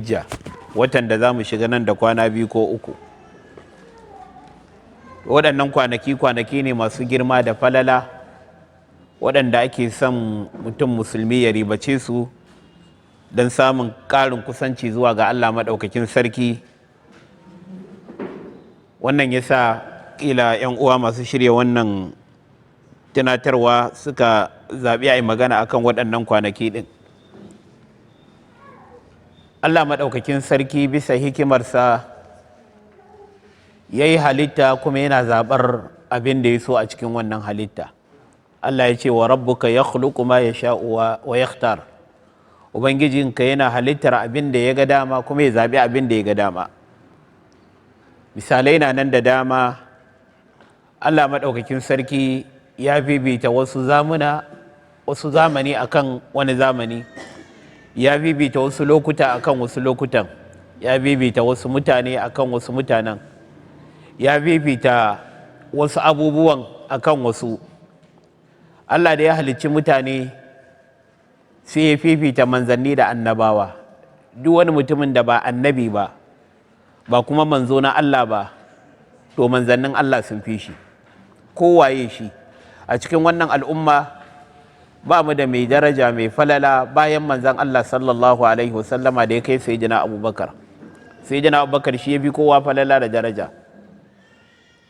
Zulhijja, watan da za mu shiga nan da kwana 2 ko 3. Waɗannan kwanaki ne masu girma da falala, waɗanda ake son mutum musulmi ya ribace su don samun ƙarin kusanci zuwa ga Allah maɗaukakin sarki. Wannan ya sa ƙila 'yan uwa masu shirya wannan tunatarwa suka zaɓi a yi magana akan waɗannan kwanaki ɗin. Allah maɗaukakin sarki bisa hikimarsa ya yi halitta kuma yana zaɓar abin da ya so a cikin wannan halitta. Allah ya ce wa rabbuka yakhluqu ma yasha'u wa yakhtar. Ubangijinka yana halittar abin da ya ga dama kuma ya zaɓi abin da ya ga dama. Misalai na nan da dama. Allah maɗaukakin sarki ya bibita wasu zamani akan wani zamani, ya bibita wasu lokuta akan wasu lokutan, ya bibita wasu mutane akan wasu mutanen, ya bibita wasu abubuwan akan wasu. Allah da ya halicci mutane sai ya fifita manzanni da annabawa. Duk wani mutumin da ba annabi ba kuma manzo na Allah ba, to manzannin Allah sun fi shi, kowaye shi. A cikin wannan al'umma ba mu da mai daraja mai falala bayan manzan Allah sallallahu alaihi wasallama da ya kai sayyidina Abubakar. Sayyidina Abubakar shi ya bi kowa falala da daraja.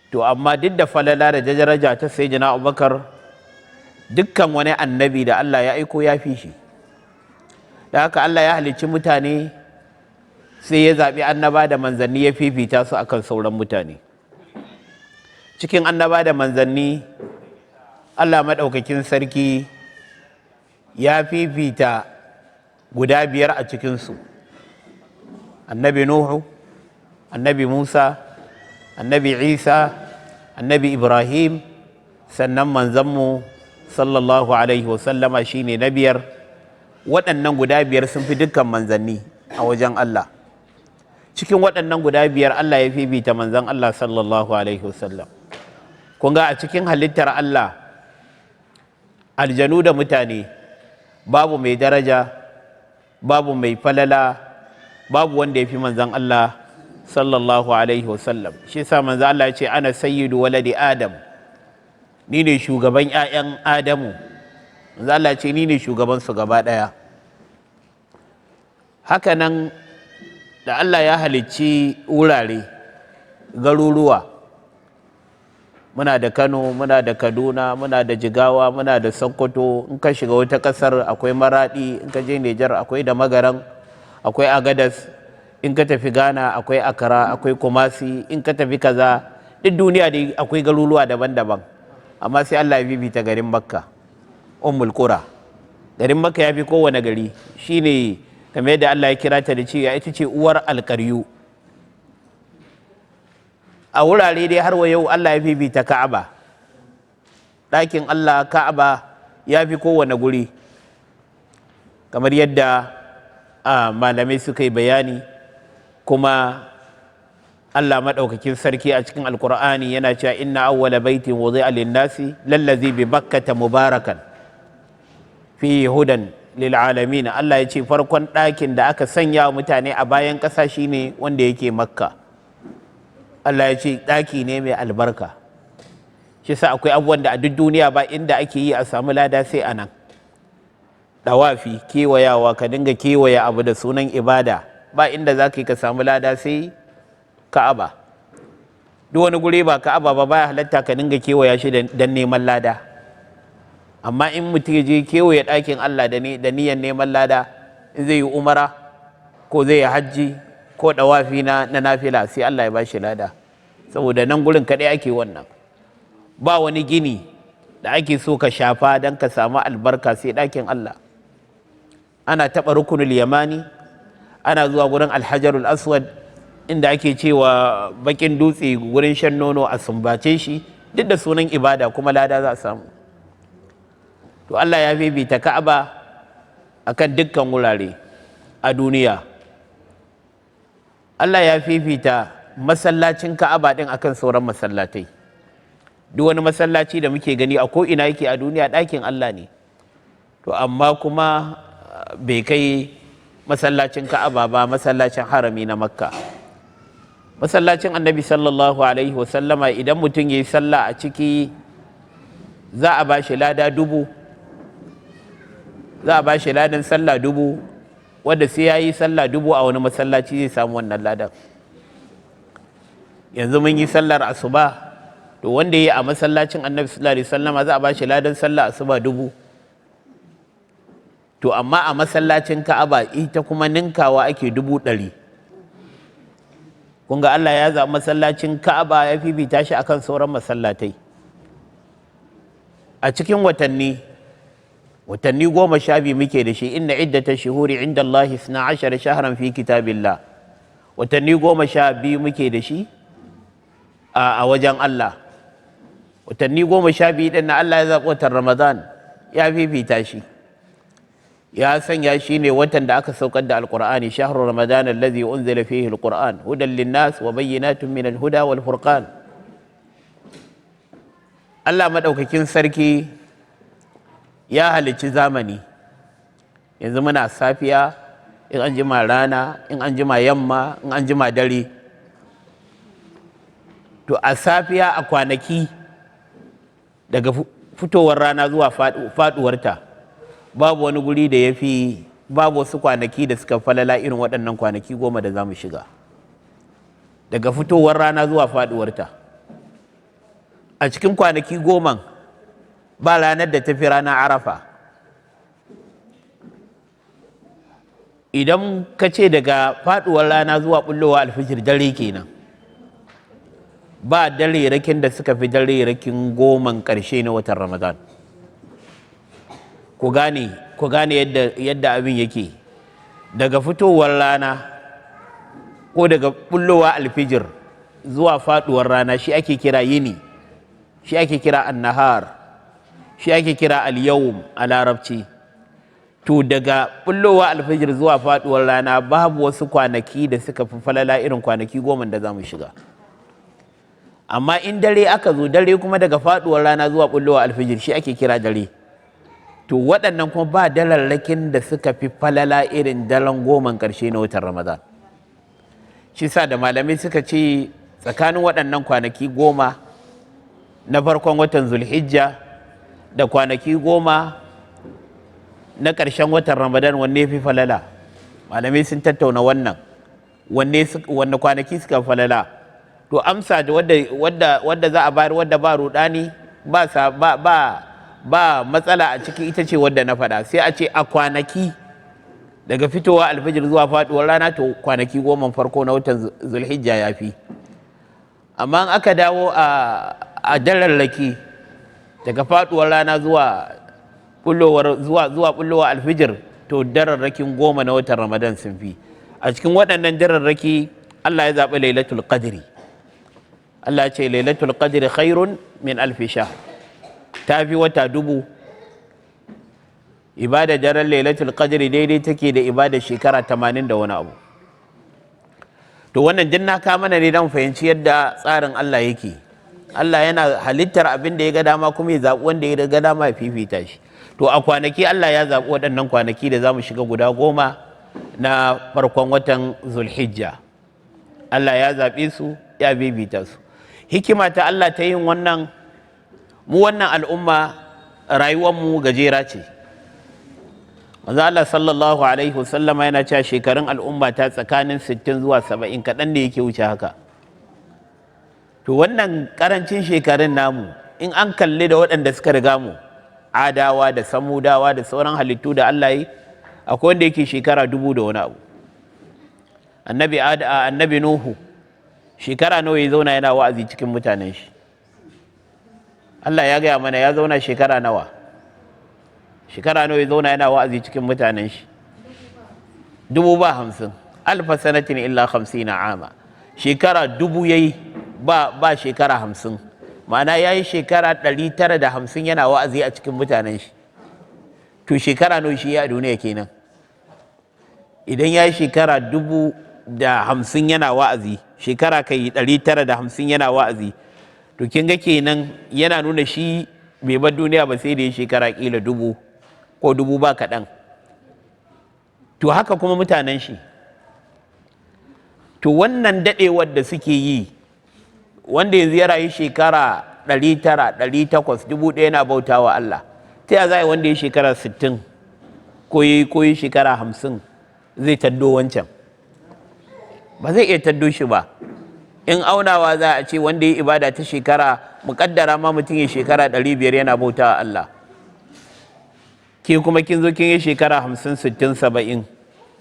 To amma duk da falala da daraja ta sayyidina Abubakar, dukkan wani annabi da Allah ya aiko ya fi shi. Da haka Allah ya halicci mutane sai ya zaɓi annaba da manzanni ya fifita su akan sauran mutane. Cikin annaba da manzanni, Allah maɗaukakin sarki ya fifita guda 5 a cikinsu: annabi Nuhu, annabi Musa, annabi Isa, annabi Ibrahim, sannan manzanmu sallallahu alaihi wasallama shine na 5. Waɗannan guda 5 sun fi dukkan manzanni a wajen Allah. Cikin waɗannan guda 5 Allah ya fifita manzan Allah sallallahu alaihi wasallam. Kun ga a cikin halittar Allah, aljanu da mutane, babu mai daraja, babu mai falala, babu wanda ya fi manzan Allah sallallahu alaihi wasallam. Shi sa manzan Allah ya ce ana sayyidu waladi Adam, ni ne shugaban 'ya'yan Adamu. Manzan Allah ya ce ni ne shugabansu gaba ɗaya. Haka nan da Allah ya halicci wurare, garuruwa, muna da Kano, muna da Kaduna, muna da Jigawa, muna da Sokoto. In ka shiga wata ƙasar akwai Maraɗi, in ka je Nijar akwai da Magaran, akwai Agadas, in ka tafi Ghana akwai Accra, akwai Kumasi, in ka tafi kaza. Duk duniya dai akwai garuruwa daban-daban. Amma sai Allah ya bibita garin Makka, Ummul Qura. Garin Makka ya fi kowane gari, shine kamar yadda Allah ya kira ta da cewa ita ce uwar alƙaryu. A wurare dai har wa yau Allah ya fifita Ka'aba. Ɗakin Allah, Ka'aba, ya fi kowane guri, kamar yadda malamai suka yi bayani. Kuma Allah maɗaukakin sarki a cikin Alƙur'ani yana cewa inna awwala baitin wudi'a lin-nasi lallazi bi Bakkata mubarakan fi hudan lil alamin. Allah ya ce farkon ɗakin da aka sanya wa mutane a bayan ƙasa shine wanda yake Makka. Allah ya ce ɗaki ne mai albarka. Shi sa akwai abubuwan da a duk duniya ba inda ake yi a samu lada sai a nan. Ɗawafi, kewayawa, ka dinga kewaya abu da sunan ibada, ba inda za ka yi ka samu lada sai Ka'aba. Duk wani guri ba Ka'aba ba baya halatta ka dinga kewaya shi don neman lada. Amma in mutum ya je kewaye ɗakin Allah da niyyar neman lada, in zai yi umara ko zai yi hajji ko ɗawafi na nafila, sai Allah ya bashi lada, saboda nan gurin kaɗai ake wannan. Ba wani gini da ake so ka shafa don ka samu albarka sai ɗakin Allah. Ana taɓa rukunul yamani, ana zuwa gurin alhajarul aswad inda ake cewa bakin dutse gurin shan nono a sumbace shi, duk da sunan ibada kuma lada za a samu. To Allah ya bibita Ka'aba akan dukkan wurare a duniya. Allah ya fifita masallacin Ka'aba din akan sauran masallatai. Duk wani masallaci da muke gani a ko ina yake a duniya ɗakin Allah ne. To amma kuma bai kai masallacin Ka'aba ba, masallacin harami na Makka. Masallacin Annabi sallallahu alaihi wasallama idan mutum ya yi sallah a ciki za a ba shi lada 1000, za a ba shi ladan sallah 1000, wanda sai ya yi sallah 1000 a wani masallaci zai samu wannan ladan. Yanzu mun yi sallar asuba, to wanda ya yi a masallacin Annabi sallallahu alaihi wasallama za a ba shi ladan sallah asuba 1000. To amma a masallacin Ka'aba ita kuma ninkawa ake 100,000. Kun ga Allah ya zaɓi masallacin Ka'aba ya fifita shi akan sauran masallatai. A cikin watanni 12 muke da shi, inna iddata shuhuri inda Allah 12 shahran fi kitabillah. Watanni 12 muke da shi a wajen Allah. Watanni 12 din na Allah ya zaɓi watan Ramadan ya fifita shi. Ya sanya shi ne watan da aka saukar da Alƙur'ani, shahru Ramadan allazi unzila fihi alquran hudan linnas wa bayyinatun min alhuda wal furqan. Allah madaukakin sarki ya halicci zamani. Yanzu muna safiya, in an jima rana, in an jima yamma, in an jima dare. To a safiya a kwanaki daga fitowar rana zuwa faduwarta, babu wani guri da ya fi, babu wasu kwanaki da suka falala irin waɗannan kwanaki 10 da za mu shiga, daga fitowar rana zuwa faɗuwarta. A cikin kwanaki 10 ba ranar da ta fi ranar Arafa. Idan ka ce daga faɗuwar rana zuwa ɓullowa alfijir dare kenan, ba dare rakin da suka fi dare rakin 10 ƙarshe na watan Ramadan. Ku gane yadda abin yake. Daga fitowar rana ko daga bullowa alfijir zuwa faduwar rana shi ake kira yini, shi ake kira annahar, shi ake kira al-yawm a larabci. To daga bullowa alfijir zuwa faduwar rana babu wasu kwanaki da suka fi falala irin kwanaki 10 da za mu shiga. Amma in dare aka zo, dare kuma daga faduwar rana zuwa bullowa alfijir shi ake kira dare. To waɗannan kuma ba dalarrakin da suka fi falala irin daren 10 ƙarshe na watan Ramadan. Shi sa da malamai suka ce tsakanin waɗannan kwanaki 10 na farkon watan Zulhijja da kwanaki 10 na ƙarshen watan Ramadan wanne fi falala. Malamai sun tattauna wannan, wanne kwanaki suka falala. To amsa da wadda za a bayar, wadda ba rudani ba matsala a ciki, ita ce wadda na faɗa. Sai a ce a kwanaki daga fitowa alfajir zuwa faɗuwar rana, to kwanaki 10 farko na watan Zulhijja ya fi. Amma in aka dawo a dararraki daga faɗuwar rana zuwa ɓullowar alfijir, to dararrakin 10 na watan Ramadan sun fi. A cikin waɗannan dararraki Allah ya zaɓi Lailatul Qadri. Allah ya ce Lailatul Qadri khairun min alfi shahr. Ta fi wata 1000. Ibada daren Lailatul Qadri daidai take da ibada shekara 80 da wani abu. To wannan din na ka mana ne dan fahimci yadda tsarin Allah yake. Allah yana halittar abin da ya ga dama kuma ya zaɓi wanda ya ga dama ya fifita shi. To a kwanaki Allah ya zaɓi waɗannan kwanaki da za mu shiga guda 10 na farkon watan Zulhijja. Allah ya zaɓe su, ya bibita su. Hikima ta Allah ta yin wannan, mu wannan al'umma rayuwarmu gajera ce. Manzo Allah sallallahu alaihi wasallama yana cewa shekarun al'umma ta tsakanin 60 zuwa 70, kaɗan ne yake wuce haka. To wannan ƙarancin shekarun namu, in an kalli da waɗanda suka riga mu, Adawa da Samudawa da sauran halittu da Allah yi, akwai wanda yake shekara 1000 da wani abu. Annabi Nuhu shekara nawa ya zauna yana wa'azi cikin mutanen shi? Allah ya gaya mana ya zauna shekara nawa? Shekara nawa ya zauna yana wa'azi cikin mutanen shi? 50,000. Alfa sanatin illa 50 ama. Shekara 1000 yayi ba shekara 50. Ma'ana yayi shekara 950 yana wa'azi a cikin mutanen shi. To shekara nawa shi ya duniya kenan? Idan yayi shekara 1050 yana wa'azi, shekara kai 950 yana wa'azi, to kin ga kenan yana nuna shi bai bar duniya ba sai da ya shekara kila 1000 ko 1000 ba kaɗan. to haka kuma mutanen shi. To wannan daɗewar da suke yi, wanda yanzu ya rayu shekara 900, 800, 1000 na bauta wa Allah, ta ya za a yi wanda ya shekara 60 ko yi shekara 50 zai taddo wancan? Ba zai iya taddo shi ba. In aunawa za a ce wanda ya ibada ta shekara, muƙaddara ma mutum ya shekara 500 yana bauta wa Allah, ke kuma kin zo kin yi shekara 50, 60, 70,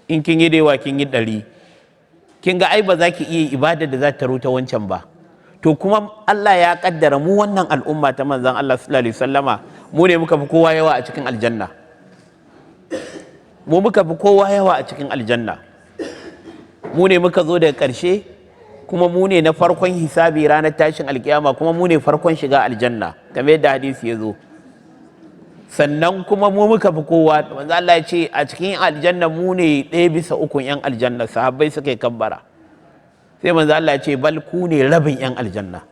in kin yi da kin yi 100, kin ga ai ba za ki iya ibada da za ta ruta wancan ba. To kuma Allah ya kaddara mu wannan al'umma ta manzon Allah sallallahu alaihi wasallama mu ne muka fi kowa yawa a cikin aljanna. Mu muka fi kowa yawa a cikin aljanna. Mu ne muka zo daga ƙarshe, kuma mu ne na farkon hisabi ranar tashin alkiyama, kuma mu ne farkon shiga aljanna kamar yadda hadisi ya zo. Sannan kuma mu muka fi kowa, manzo Allah ya ce a cikin aljanna mu ne 1/3 'yan aljanna. Sahabbai suka yi kabbara, sai manzo Allah ya ce bal ku ne rabin 'yan aljanna.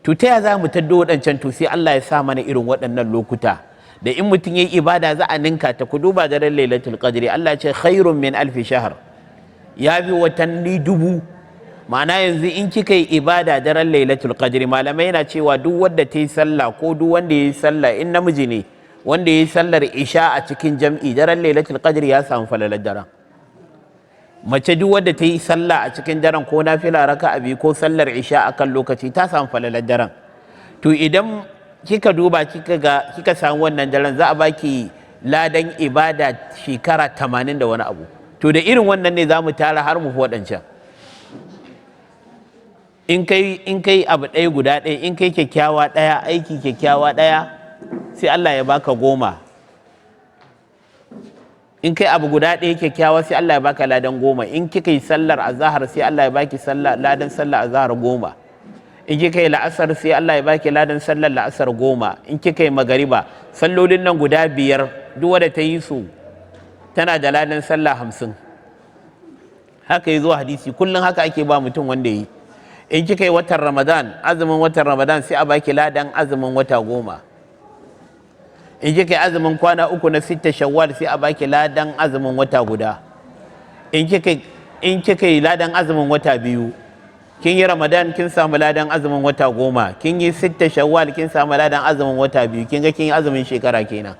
To ta ya za mu taddo waɗancan? To sai Allah ya sa mana irin waɗannan lokuta da in mutum yayi ibada za a ninka ta. Ku duba daren lailatul qadri, Allah ya ce khairun min alfi shahr, ya bi watanni 1000. Ma'ana yanzu in kika yi ibada daren lailatul qadri, malamai yana cewa duk wanda ta yi sallah ko duk wanda ya yi sallah, in namiji ne wanda ya yi sallar isha a cikin jam'i daren lailatul qadri ya samu falalar daren. Mace duk wadda ta yi sallah a cikin daren ko nafila raka'a biyu ko sallar isha akan lokaci ta samu falalar daren. To idan kika duba kika samu wannan daren, za a baki ladan ibada shekara 80 da wani abu. To da irin wannan ne za mu tara har mu waɗancan. In kai abu ɗaya guda ɗaya, in kai kyakkyawa ɗaya, aiki kyakkyawa ɗaya, sai Allah ya baka 10. In kai abu guda ɗaya kyakkyawa, sai Allah ya baka ladan 10. In kika yi sallar azahar, sai Allah ya baki ladan sallar azahar 10. In kika yi la'asar, sai Allah ya baki ladan sallar la'asar 10. In kika yi magariba, sallolin nan guda 5 duk wadda ta yi su tana da ladan sallah 50. Haka ya zo hadisi, kullum haka ake ba mutum wanda yi. In kika yi watan Ramadan, azumin watan Ramadan, sai a baki ladan azumin wata 10. In kika yi azumin kwana 3 na 6 Shawwal, sai a baki ladan azumin wata guda. In kika yi ladan azumin wata 2, kin yi Ramadan kin samu ladan azumin wata 10, kin yi 6 Shawwal kin samu ladan azumin wata 2, kin ga kin yi azumin shekara kenan.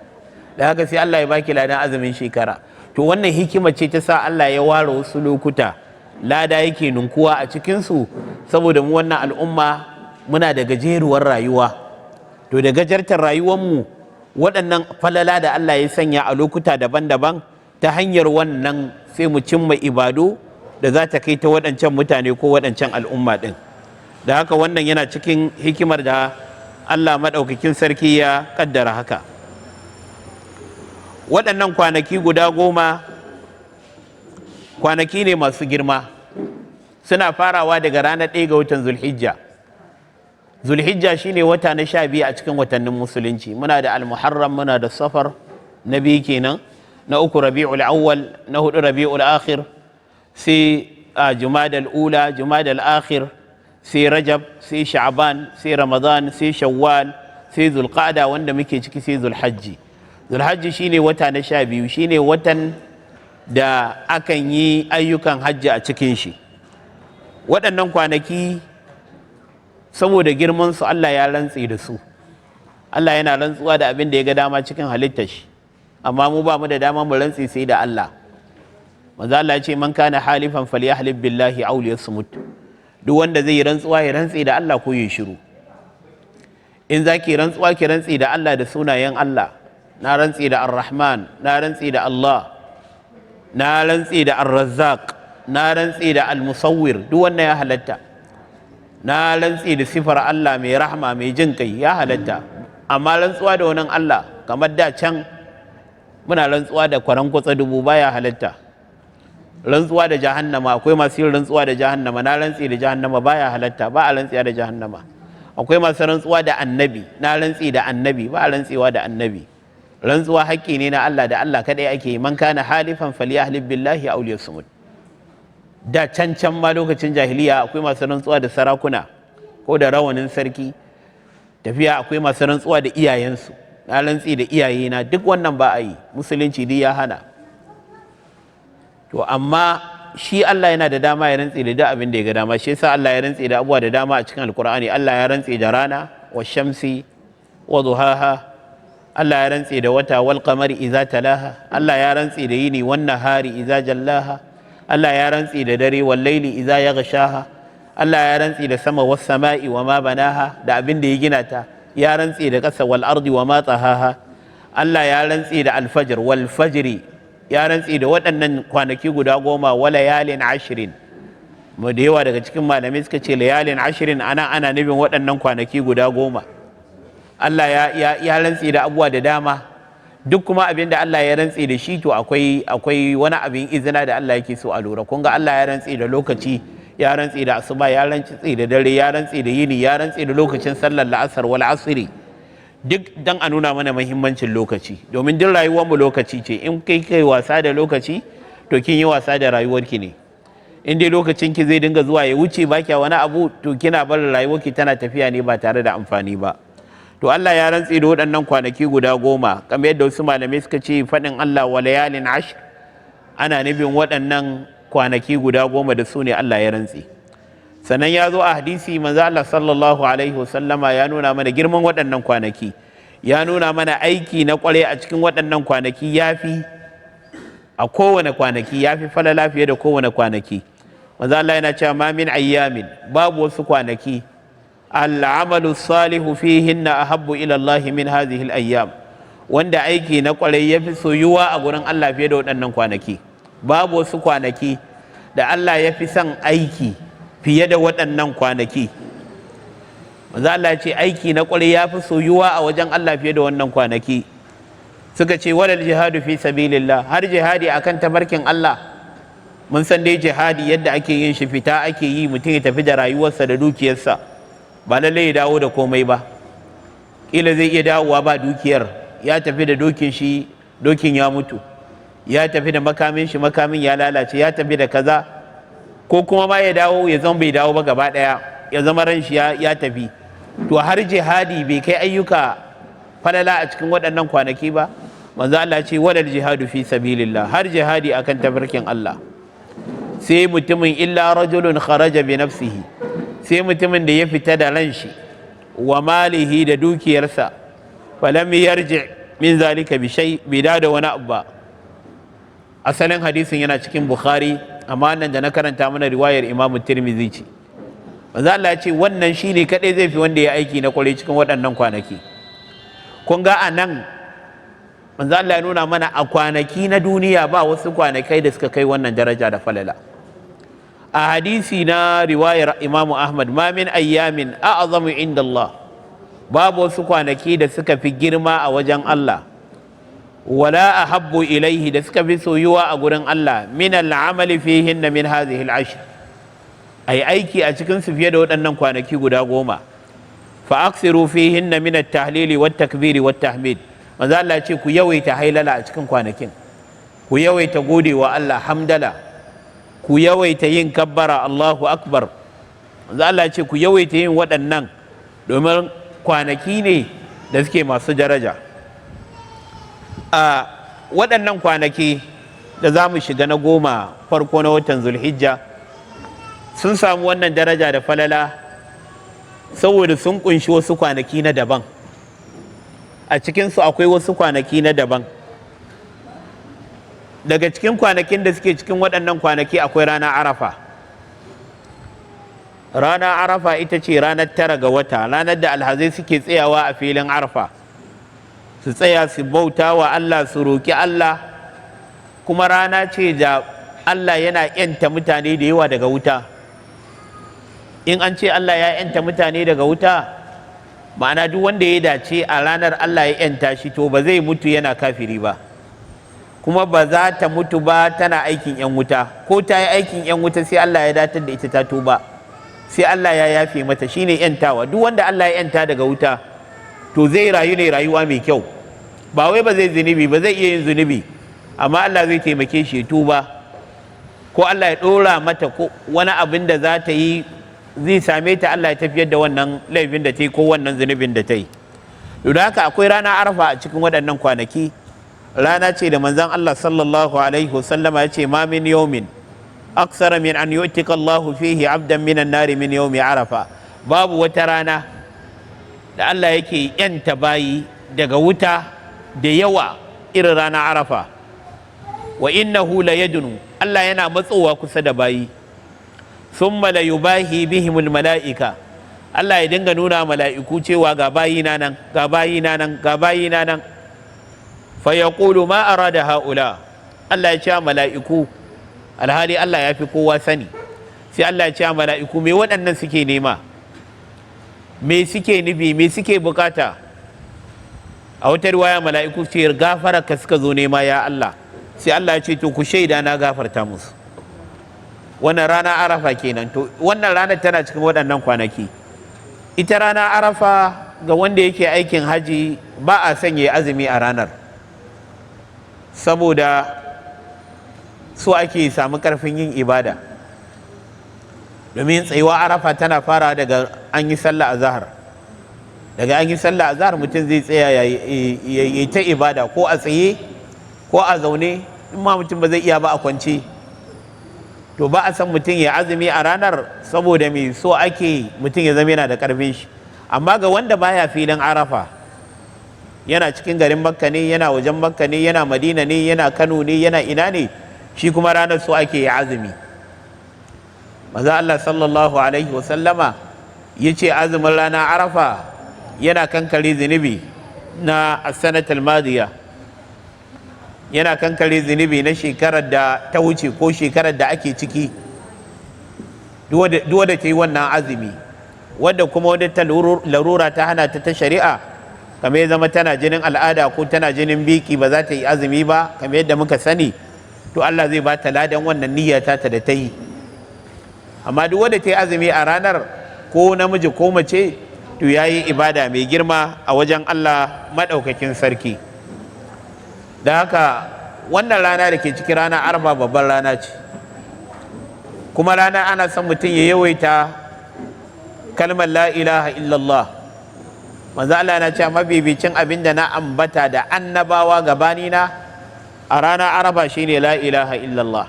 Da haka sai Allah ya baki ladan azumin shekara. To wannan hikima ce ta sa Allah ya ware wasu lokuta lada yake ninkuwa a cikinsu, saboda mu wannan al'umma muna da gajeruwar rayuwa. To da gajartar rayuwarmu, waɗannan falala da Allah ya sanya a lokuta daban-daban, ta hanyar wannan sai mu cimma ibadu da za ta kai ta waɗancan mutane ko waɗancan al'umma ɗin. Da haka wannan yana cikin hikimar da Allah maɗaukakin sarki ya ƙaddara haka. Waɗannan kwanaki guda 10 kwanaki ne masu girma, suna farawa daga ranar 1 ga watan Zulhijja. Zulhijja shine wata na 12 a cikin watannin musulunci. Muna da al-Muharram, muna da Safar na 2 kenan, na 3 Rabiul Awwal, na 4 Rabiul Akhir, sai Jumadal Ula, Jumadal Akhir, sai Rajab, sai Sha'ban, sai Ramadan, sai Shawwal, sai Zulqa'da wanda muke ciki, sai Zulhajji. Zulhajji shine wata na 12, shine watan da akan yi ayyukan hajji a cikin shi. Waɗannan kwanaki saboda girman su Allah ya rantse da su. Allah yana rantsuwa da abin da ya ga dama cikin halittar shi, amma mu ba mu da dama mu rantse sai da Allah. Manzo Allah ya ce man kana halifan falyahlib billahi aw liyasmut. Duk wanda zai yi rantsuwa ya rantse da Allah ko ya shiru. In zaki rantsuwa ki rantse da Allah da sunayen Allah. Na rantse da Ar-Rahman, na rantse da Allah, na rantse da Ar-Razzaq, na rantse da Al-Musawwir, duk wannan ya halatta. Na rantse da sifar Allah mai rahma mai jin kai, ya halatta. Amma rantsuwa da wannan Allah, kamar da can muna rantsuwa da kwaran kwatsa dubu, baya halatta. Rantsuwa da jahannama, akwai masu yin rantsuwa da jahannama, na rantse da jahannama, baya halatta, ba a rantsuwa da jahannama. Akwai masu rantsuwa da annabi, na rantse da annabi, ba a rantsewa da annabi. Rantsuwa haƙƙi ne na Allah, da Allah kaɗai ake yi. Man kana halifan falyahlib billahi aw liyasmut. Da can ma lokacin jahiliya akwai masu rantsuwa da sarakuna ko da rawanin sarki. Tafiya akwai masu rantsuwa da iyayensu, na rantsi da iyayena, duk wannan ba a yi. Musulunci duk ya hana. to amma shi Allah yana da dama ya rantse da duk abin da ya ga dama. Shi yasa Allah ya rantse da abubuwa da dama a cikin alkur'ani. Allah ya rantse da rana wa shamsi wa duhaha, Allah ya rantse da wata wal qamari idza talaha, Allah ya rantse da yini wan nahari idza jallaha, Allah ya rantse da dare wal laili idza yaghshaha, Allah ya rantse da sama was sama'i wa ma banaha, da abin da ya gina ta, ya rantse da ƙasa wal ardi wa ma tahaha, Allah ya rantse da alfajr wal fajri, ya rantse da waɗannan kwanaki guda 10 wa layalin 20. mu da yawa daga cikin malamai suka ce layalin 20 ana nufin waɗannan kwanaki guda 10. Allah ya rantse da abubuwa da dama, duk kuma abin da Allah ya rantse da shi to akwai wani abin izina da Allah yake so a lura. Kun ga Allah ya rantse da lokaci, ya rantse da asuba, ya rantse da dare, ya rantse da yini, ya rantse da lokacin sallar la'asar wal asiri, duk dan a nuna mana muhimmancin lokaci, domin duk rayuwar mu lokaci ce. In kai wasa da lokaci to kin yi wasa da rayuwarki ne. In dai lokacin ki zai dinga zuwa ya wuce ba kya wani abu, to kina barin rayuwarki tana tafiya ne ba tare da amfani ba. To Allah ya rantse da waɗannan kwanaki guda 10, kamar yadda wasu malamai suka ce faɗin Allah wa layalin 10 ana nufin waɗannan kwanaki guda 10 da su ne Allah ya rantse. Sannan ya zo a hadisi manzo Allah sallallahu alaihi wasallama ya nuna mana girman waɗannan kwanaki, ya nuna mana aiki na ƙware a cikin waɗannan kwanaki yafi a kowane kwanaki, yafi falala fiye da kowane kwanaki. Manzo Allah yana cewa ma min ayyamin, babu wasu kwanaki al'amalu salihu fihinna ahabbu ila Allah min hadhihi al-ayyam, wanda aiki na ƙwarai yafi soyuwa a gurin Allah fiye da waɗannan kwanaki. Babu wasu kwanaki da Allah ya fi son aiki fiye da waɗannan kwanaki. Manzo Allah ya ce aiki na ƙwarai ya fi soyuwa a wajen Allah fiye da wannan kwanaki. Suka ce walal jihadu fi sabilillah, har jihadi akan tabarkin Allah. Mun san dai jihadi yadda ake yin shi, fita ake yi, mutum ya tafi da rayuwarsa da dukiyarsa, ba lallai ya dawo da komai ba. Kila zai iya dawowa ba dukiyar, ya tafi da dokin shi, dokin ya mutu, ya tafi da makamin shi, makamin ya lalace, ya tafi da kaza, ko kuma ma ya dawo ya zama bai dawo ba gaba daya, ya zama ran shi ya tafi. To har jihadi bai kai ayyuka falala a cikin waɗannan kwanaki ba. Manzo Allah ce wadal jihadu fi sabilillah, har jihadi akan tafarkin Allah. Sai mutumin illa rajulun kharaja bi nafsihi, sai mutumin da ya fita da ran shi wa malihi da dukiyarsa, falam yarji min zalika bi shay, bai da wani abu ba. Asalin hadisin yana cikin Buhari, amma nan da na karanta mana riwayar Imam Tirmidhi ce. Manzo Allah ya ce wannan shine kadai zai fi wanda ya aiki na kwarai cikin waɗannan kwanaki. Kun ga anan manzo Allah ya nuna mana a kwanaki na duniya ba wasu kwanakai da suka kai wannan daraja da falala. A hadisi na riwayar Imam Ahmad, ma min ayyamin a'zamu inda Allah, babu wasu kwanaki da suka fi girma a wajen Allah, wala ahabbu ilaihi, da suka fi soyuwa a gurin Allah, min al'amali fihinna min hadhihi al'ashr, ai aiki a cikin su fiye da waɗannan kwanaki guda 10. Fa aksiru fihinna min at-tahlili wat-takbiri wat-tahmid, manzo Allah ce ku yawaita hailala a cikin kwanakin, ku yawaita godewa Allah, hamdala, ku yawaita yin kabbara Allahu akbar. Manzo Allah ce ku yawaita yin waɗannan, domin kwanaki ne da suke masu daraja. A waɗannan kwanaki da za mu shiga na 10 farko na watan Zulhijja sun samu wannan daraja da falala saboda sun kunshi wasu kwanaki na daban. A cikinsu akwai wasu kwanaki na daban. Daga cikin kwanakin da suke cikin waɗannan kwanaki akwai rana Arafa. Rana Arafa ita ce ranar 9 ga wata, ranar da alhazai suke tsayawa a filin Arafa, su tsaya su bauta wa Allah, su roƙi Allah, kuma rana ce da Allah yana ‘yanta mutane da yawa daga wuta. In an ce Allah ya ‘yanta mutane daga wuta, ma'ana duk wanda ya dace a ranar Allah ya ‘yanta shi, to ba zai mutu yana kafiri ba, kuma ba za ta mutu ba tana aikin ‘yan wuta. Ko ta yi aikin ‘yan wuta sai Allah ya datar da ita ta tuba, sai Allah ya yafe mata, shine ‘yantawa. Duk wanda Allah ya ‘yanta daga wuta to zai rayu ne rayuwa mai kyau, ba wai ba zai zunubi ba, zai iya yin zunubi, amma Allah zai taimake shi ya tuba, ko Allah ya ɗora mata wani abin da za ta yi zai same ta, Allah ya tafiyar da wannan laifin da ta yi ko wannan zunubin da ta yi. Da haka akwai rana Arafa a cikin waɗannan kwanaki. rana ce da manzon Allah sallallahu alaihi wasallama ya ce ma min yawmin aksara min an yu'tika Allahu fihi abdan minan nari min yawmi arafa. Babu wata rana da Allah yake yanta bayi daga wuta da yawa irin rana arafa. Wa innahu la yadunu, Allah yana matsowa kusa da bayi. Thumma la yubahi bihimul mala'ika, Allah ya dinga nuna mala'iku cewa ga bayina nan, ga bayina nan, ga bayina nan. Fa yaqulu ma arada haula, Allah ya ce mala'iku, alhali Allah ya fi kowa sani, sai Allah ya ce mala'iku me waɗannan suke nema, me suke nufi, me suke bukata. A wata riwaya mala'iku ce gafara ka suka zo nema ya Allah, sai Allah ya ce to ku shaida na gafarta musu. Wannan rana arafa kenan. To wannan ranar tana cikin waɗannan kwanaki. Ita rana arafa ga wanda yake aikin haji ba a sanya azumi a ranar, saboda so ake samu karfin yin ibada. Domin tsayuwa arafa tana fara daga an yi sallah azhar. Daga an yi sallah azhar mutum zai tsaya ya yi ta ibada, ko a tsaye ko a zaune, in ma mutum ba zai iya ba a kwance. To ba a san mutum ya azumi a ranar, saboda me so ake mutum ya zama yana da karfin shi. Amma ga wanda baya filin arafa, yana cikin garin makka ne, yana wajen makka ne, yana madina ne, yana kano ne, yana ina ne, shi kuma ranar so ake ya azumi. Maza Allah sallallahu alaihi wasallama ya ce azumin rana arafa yana kankare zunubi na asanatul madiya, yana kankare zunubi na shekarar da ta wuce ko shekarar da ake ciki. Duk da ta yi wannan azumi, wadda kuma wadda ta larura ta hana ta shari'a, kamar ya zama tana jinin al'ada ko tana jinin biki, ba za ta yi azumi ba kamar yadda muka sani, to Allah zai ba ta ladan wannan niyyata ta da ta yi. Amma duk wadda ta yi azumi a ranar, ko namiji ko mace, to ya yi ibada mai girma a wajen Allah maɗaukakin sarki. Da haka wannan rana da ke cikin rana arba babban rana ce, kuma rana ana son mutum ya yawaita kalmar la ilaha illallah. Manzo Allah na cewa mabibicin abin da na ambata da annabawa gabanina a rana araba shine la ilaha illallah.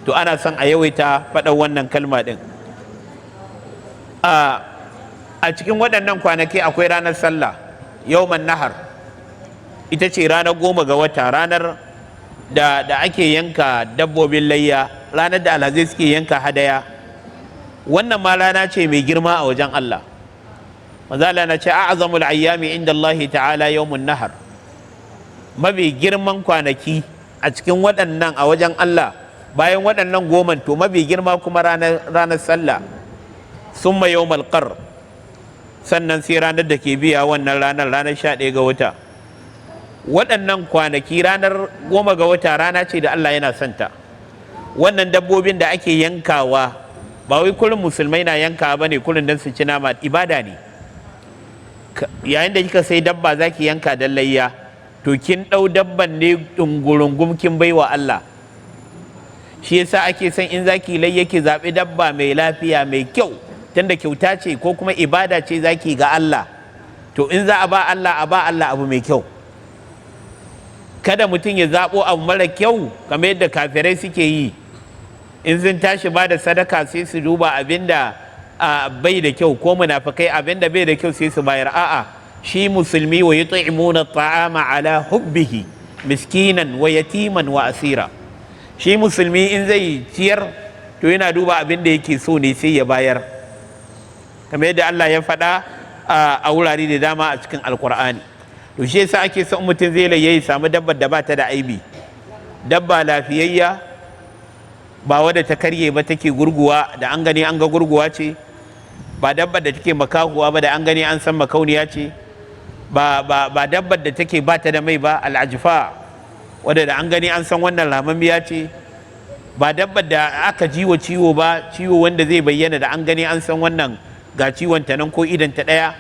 To ana son a yawaita faɗan wannan kalma ɗin. A cikin waɗannan kwanaki akwai ranar sallah, yawman nahar, ita ce ranar 10 ga wata, ranar da ake yanka dabbobin layya, ranar da alhazai suke yanka hadaya. Wannan ma rana ce mai girma a wajen Allah. Manzo Allah na ce a'zamul ayyami inda Allah ta'ala yawmun nahar, mafi girman kwanaki a cikin waɗannan a wajen Allah bayan waɗannan 10, to mafi girma kuma ranar sallah. Summa yawmal qar, sannan sai ranar da ke biya wannan ranar 11 ga wata. Waɗannan kwanaki, ranar 10 ga wata rana ce da Allah yana santa. Wannan dabbobin da ake yankawa ba wai kullum musulmai na yankawa bane kullum dan su ci nama, ibada ne. Yayin da kika sai dabba zaki yanka dan layya, to kin ɗau dabban ne dungurungum kin baiwa Allah. Shi yasa ake son in zaki layya ki zaɓi dabba mai lafiya mai kyau, tunda kyauta ce ko kuma ibada ce zaki ga Allah. To in za a ba Allah abu mai kyau. Kada mutum ya zaɓo abu mara kyau kamar yadda kafirai suke yi. In sun tashi ba da sadaka sai su duba abin da bai da kyau, ko munafikai abin da bai da kyau sai su bayar. A'a, shi musulmi wa yut'imuna at'ama ala hubbihi miskinan wa yatiman wa asira. Shi musulmi in zai ciyar to yana duba abin da yake so ne sai ya bayar, kamar yadda Allah ya faɗa a wurare da dama a cikin alkur'ani. To shi yasa ake son mutum zai laye ya samu dabbar da ba ta da aibi, dabba lafiyayya, ba wadda ta karye ba take gurguwa da an gani an ga gurguwa ce, ba dabbar da take makahuwa ba da an gani an san makauniya ce, ba dabbar da take ba ta da mai ba, al'ajifa, wadda da an gani an san wannan ramammiya ce, ba dabbar da aka jiwo ciwo ba, ciwo wanda zai bayyana da an gani an san wannan ga ciwon ta nan ko idan ta ɗaya.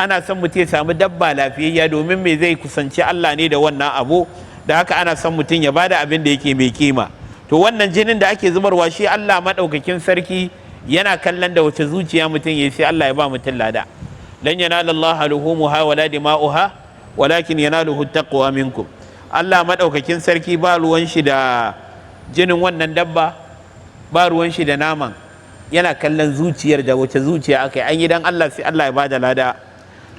Ana son mutum ya samu dabba lafiyayya, domin me zai kusanci Allah ne da wannan abu. Da haka ana son mutum ya bada abin da yake mai kima. To wannan jinin da ake zubarwa shi Allah maɗaukakin sarki yana kallon da wace zuciya mutum ya sai Allah ya ba mutum lada. Lan yanala Allah luhumuha wala dima'uha walakin yanaluhu taqwa minkum. Allah madaukakin sarki ba ruwan shi da jinin wannan dabba, ba ruwan shi da naman, yana kallon zuciyar, da wace zuciya aka yi an yi dan Allah, sai Allah ya bada lada.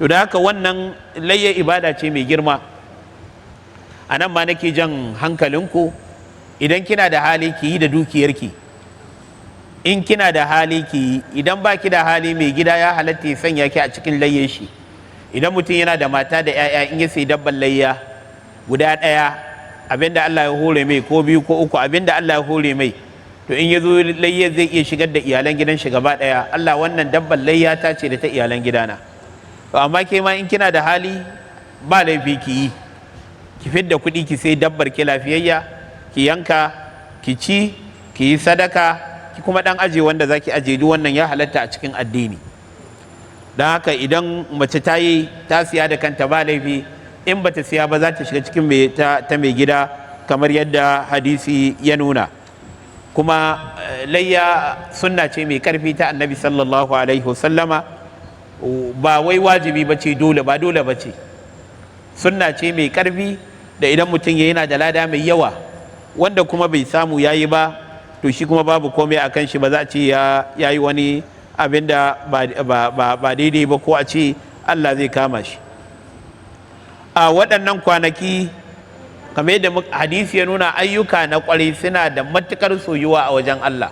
To da haka wannan layya ibada ce mai girma. A nan ma nake jan hankalinku, idan kina da hali ki yi da dukiyarki, in kina da hali ki yi, idan ba ki da hali mai gida ya halatta ya sanya ki a cikin layyan shi. Idan mutum yana da mata da 'ya'ya, in ya sai dabban layya guda ɗaya, abinda Allah ya hore mai, ko biyu ko uku, abinda Allah ya hore mai, to in ya zo layya zai iya shigar da iyalan gidan shi gaba ɗaya. Allah, wannan dabban layya ta ce da ta iyalan gidana. To amma ke ma in kina da hali, ba laifi ki yi, ki fidda kuɗi ki sai dabbar ki lafiyayya, ki yanka, ki ci, ki yi sadaka, ki kuma ɗan aje wanda za ki aje. Duk wannan ya halatta a cikin addini. Don haka idan mace ta yi, ta siya da kanta, ba laifi. In bata siya ba, za ta shiga cikin ta mai gida, kamar yadda hadisi ya nuna. Kuma layya sunna ce mai karfi ta annabi sallallahu alaihi wasallama, ba wai wajibi ba ce, dole ba ce, sunna ce mai karfi da idan mutum ya yana da lada mai yawa. Wanda kuma bai samu ya yi ba, to shi kuma babu komai a kan shi, ba za a ce ya yi wani abin da ba daidai ba, ko a ce Allah zai kama shi. A waɗannan kwanaki, kamar yadda hadisi ya nuna, ayyuka na ƙwarai suna da matuƙar soyuwa a wajen Allah.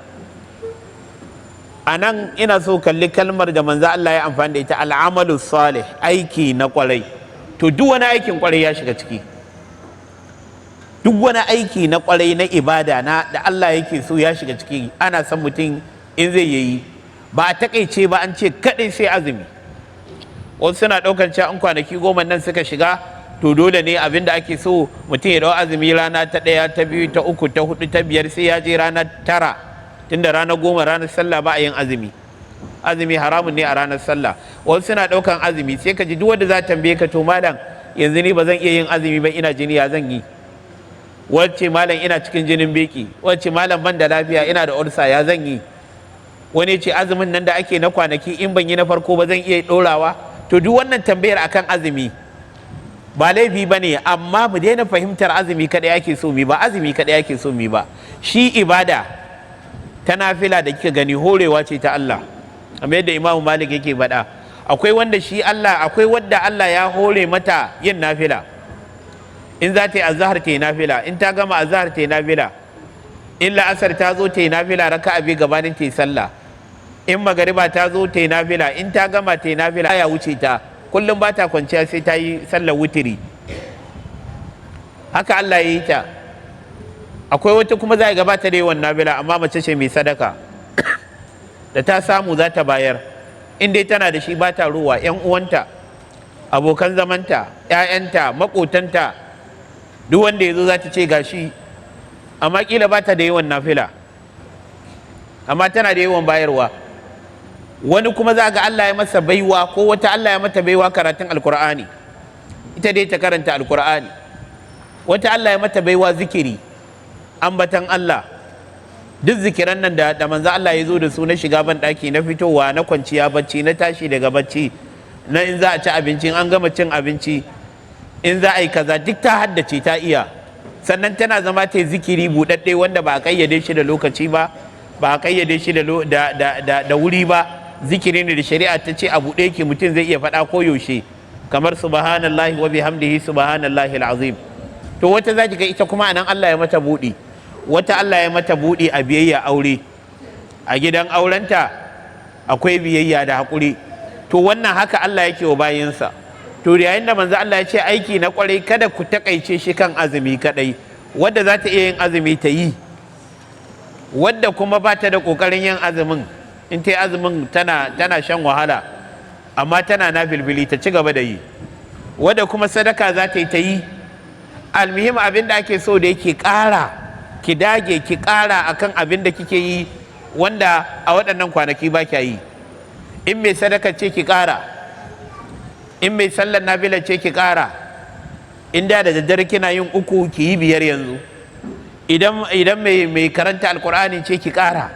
A nan ina so kalli kalmar da manzo Allah ya amfani da ita, al'amalu salih, aiki na ƙwarai. To duk wani aikin ƙwarai ya shiga ciki. Duk wani aiki na ƙwarai na ibada da Allah yake so ya shiga ciki. Ana son mutum in zai yi, ba a taƙaice ba an ce kaɗai sai azumi. Wasu suna ɗaukar cewa an kwanaki 10 nan suka shiga, to dole ne abin da ake so mutum ya ɗau azumi rana ta 1, ta 2, ta 3, ta 4, ta 5, sai ya je ranar 9, tunda ranar 10 ranar sallah ba a yin azumi. Azumi haramun ne a ranar sallah. Wasu suna ɗaukan azumi, sai ka ji duk wanda za ta tambaye ka, to malam yanzu ni ba zan iya yin azumi ba, ina jini, ya zan yi? Wacce malam ina cikin jinin beki, wacce malam ban da lafiya, ina da ulsa, ya zan yi? Wani ce azumin nan da ake na kwanaki, in ban yi na farko ba zan iya ɗorawa? To duk wannan tambayar akan azumi ba laifi ba ne, amma mu daina fahimtar azumi kaɗai ake so mi ba, azumi kaɗai ake so mi ba. Shi ibada ta nafila da kika gani horewa ce ta Allah, kamar yadda Imam Malik yake faɗa. Akwai wanda shi Allah, akwai wadda Allah ya hore mata yin nafila. In za ta yi azhar ta yi nafila, in ta gama azhar ta yi nafila, in la'asar ta zo ta yi nafila raka'a biyu gabanin ta yi sallah, in magariba ta zo ta yi nafila, in ta gama ta yi nafila ya wuce ta. Kullum ba ta kwanciya sai ta yi sallar wutiri. Haka Allah ya yi ta. Akwai wata kuma za a gabata da yawan nafila, amma mace ce mai sadaka, da ta samu za ta bayar. In dai tana da shi ba ta ruwa, 'yan uwanta, abokan zamanta, 'ya'yanta, maƙotanta, duk wanda ya zo za ta ce gashi. Amma kila ba ta da yawan nafila, amma tana da yawan bayarwa. Wani kuma za ga Allah ya masa baiwa, ko wata Allah ya mata baiwa karatun alkur'ani, ita dai ta karanta alkur'ani. Wata Allah ya mata baiwa zikiri, ambatan Allah. Duk zikiran nan da manzo Allah ya zo da su, na shiga ban ɗaki, na fitowa, na kwanciya bacci, na tashi daga bacci, na in za a ci abinci, an gama cin abinci, in za a yi kaza, duk ta haddace, ta iya. Sannan tana zama ta zikiri buɗaɗɗe, wanda ba a ƙayyade shi da lokaci ba, ba a ƙayyade shi da wuri ba. Zikiri ne da shari'a ta ce a buɗe ki, mutum zai iya faɗa ko yaushe, kamar subhanallahi wa bihamdihi subhanallahi alazim. To wata za ki ga ita kuma anan Allah ya mata buɗi, wata Allah ya mata buɗi a biyayya aure, a gidan aurenta akwai biyayya da haƙuri. To wannan haka Allah yake wa bayinsa. To yayin da manzo Allah ya ce aiki na kwarai, kada ku takaice shi kan azumi kadai. Wadda za ta iya yin azumi ta yi, wadda kuma ba ta da kokarin yin azumin, in ta yi azumin tana shan wahala, amma tana na bilbili, ta ci gaba da yi. Wadda kuma sadaka za ta yi ta yi. Almuhim abin da ake so da yake ƙara, ki dage ki ƙara akan abin da kike yi, wanda a waɗannan kwanaki ba kya yi. In mai sadaka ce ki ƙara, in mai sallar nafila ce ki ƙara. In da daddare kina yin 3, ki yi 5 yanzu. Idan mai karanta alkur'ani ce ki ƙara.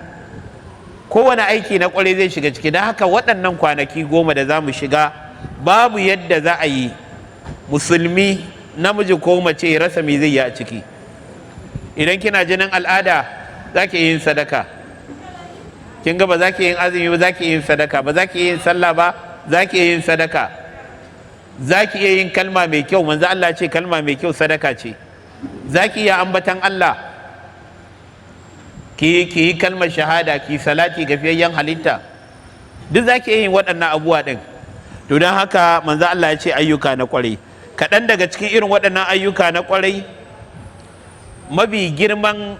Kowane aiki na ƙwarai zai shiga ciki. Don haka waɗannan kwanaki 10 da za mu shiga, babu yadda za a yi musulmi namiji ko mace ya rasa me zai yi a ciki. Idan kina jinin al'ada za ki yin sadaka, kin ga ba za ki yin azumi ba, za ki yin sadaka, ba za ki yin sallah ba, za ki yin sadaka, za ki iya yin kalma mai kyau, manzo Allah ce kalma mai kyau sadaka ce, za ki iya ambatan Allah, ki yi kalmar shahada, ki salati ga fiyayyen halitta, duk za ki iya yin waɗannan abubuwa ɗin. To don haka manzo Allah ya ce ayyuka na ƙwarai. Kaɗan daga cikin irin waɗannan ayyuka na ƙwarai, mafi girman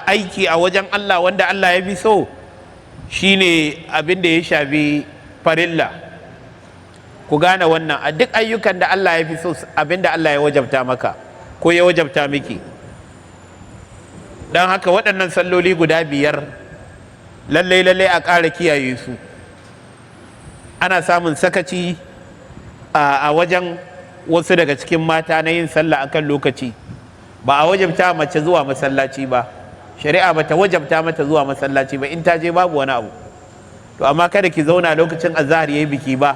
aiki a wajen Allah wanda Allah ya fi so shine abin da ya shafi farilla. Ku gane wannan, a duk ayyukan da Allah ya fi so abin da Allah ya wajabta maka ko ya wajabta miki. Don haka waɗannan salloli guda 5 lallai a ƙara kiyaye su. Ana samun sakaci a wajen wasu daga cikin mata na yin sallah akan lokaci. Ba a wajabta mace zuwa masallaci ba, shari'a bata wajabta mata zuwa masallaci ba, in ta je babu wani abu. To amma kada ki zauna lokacin azhar yayi biki ba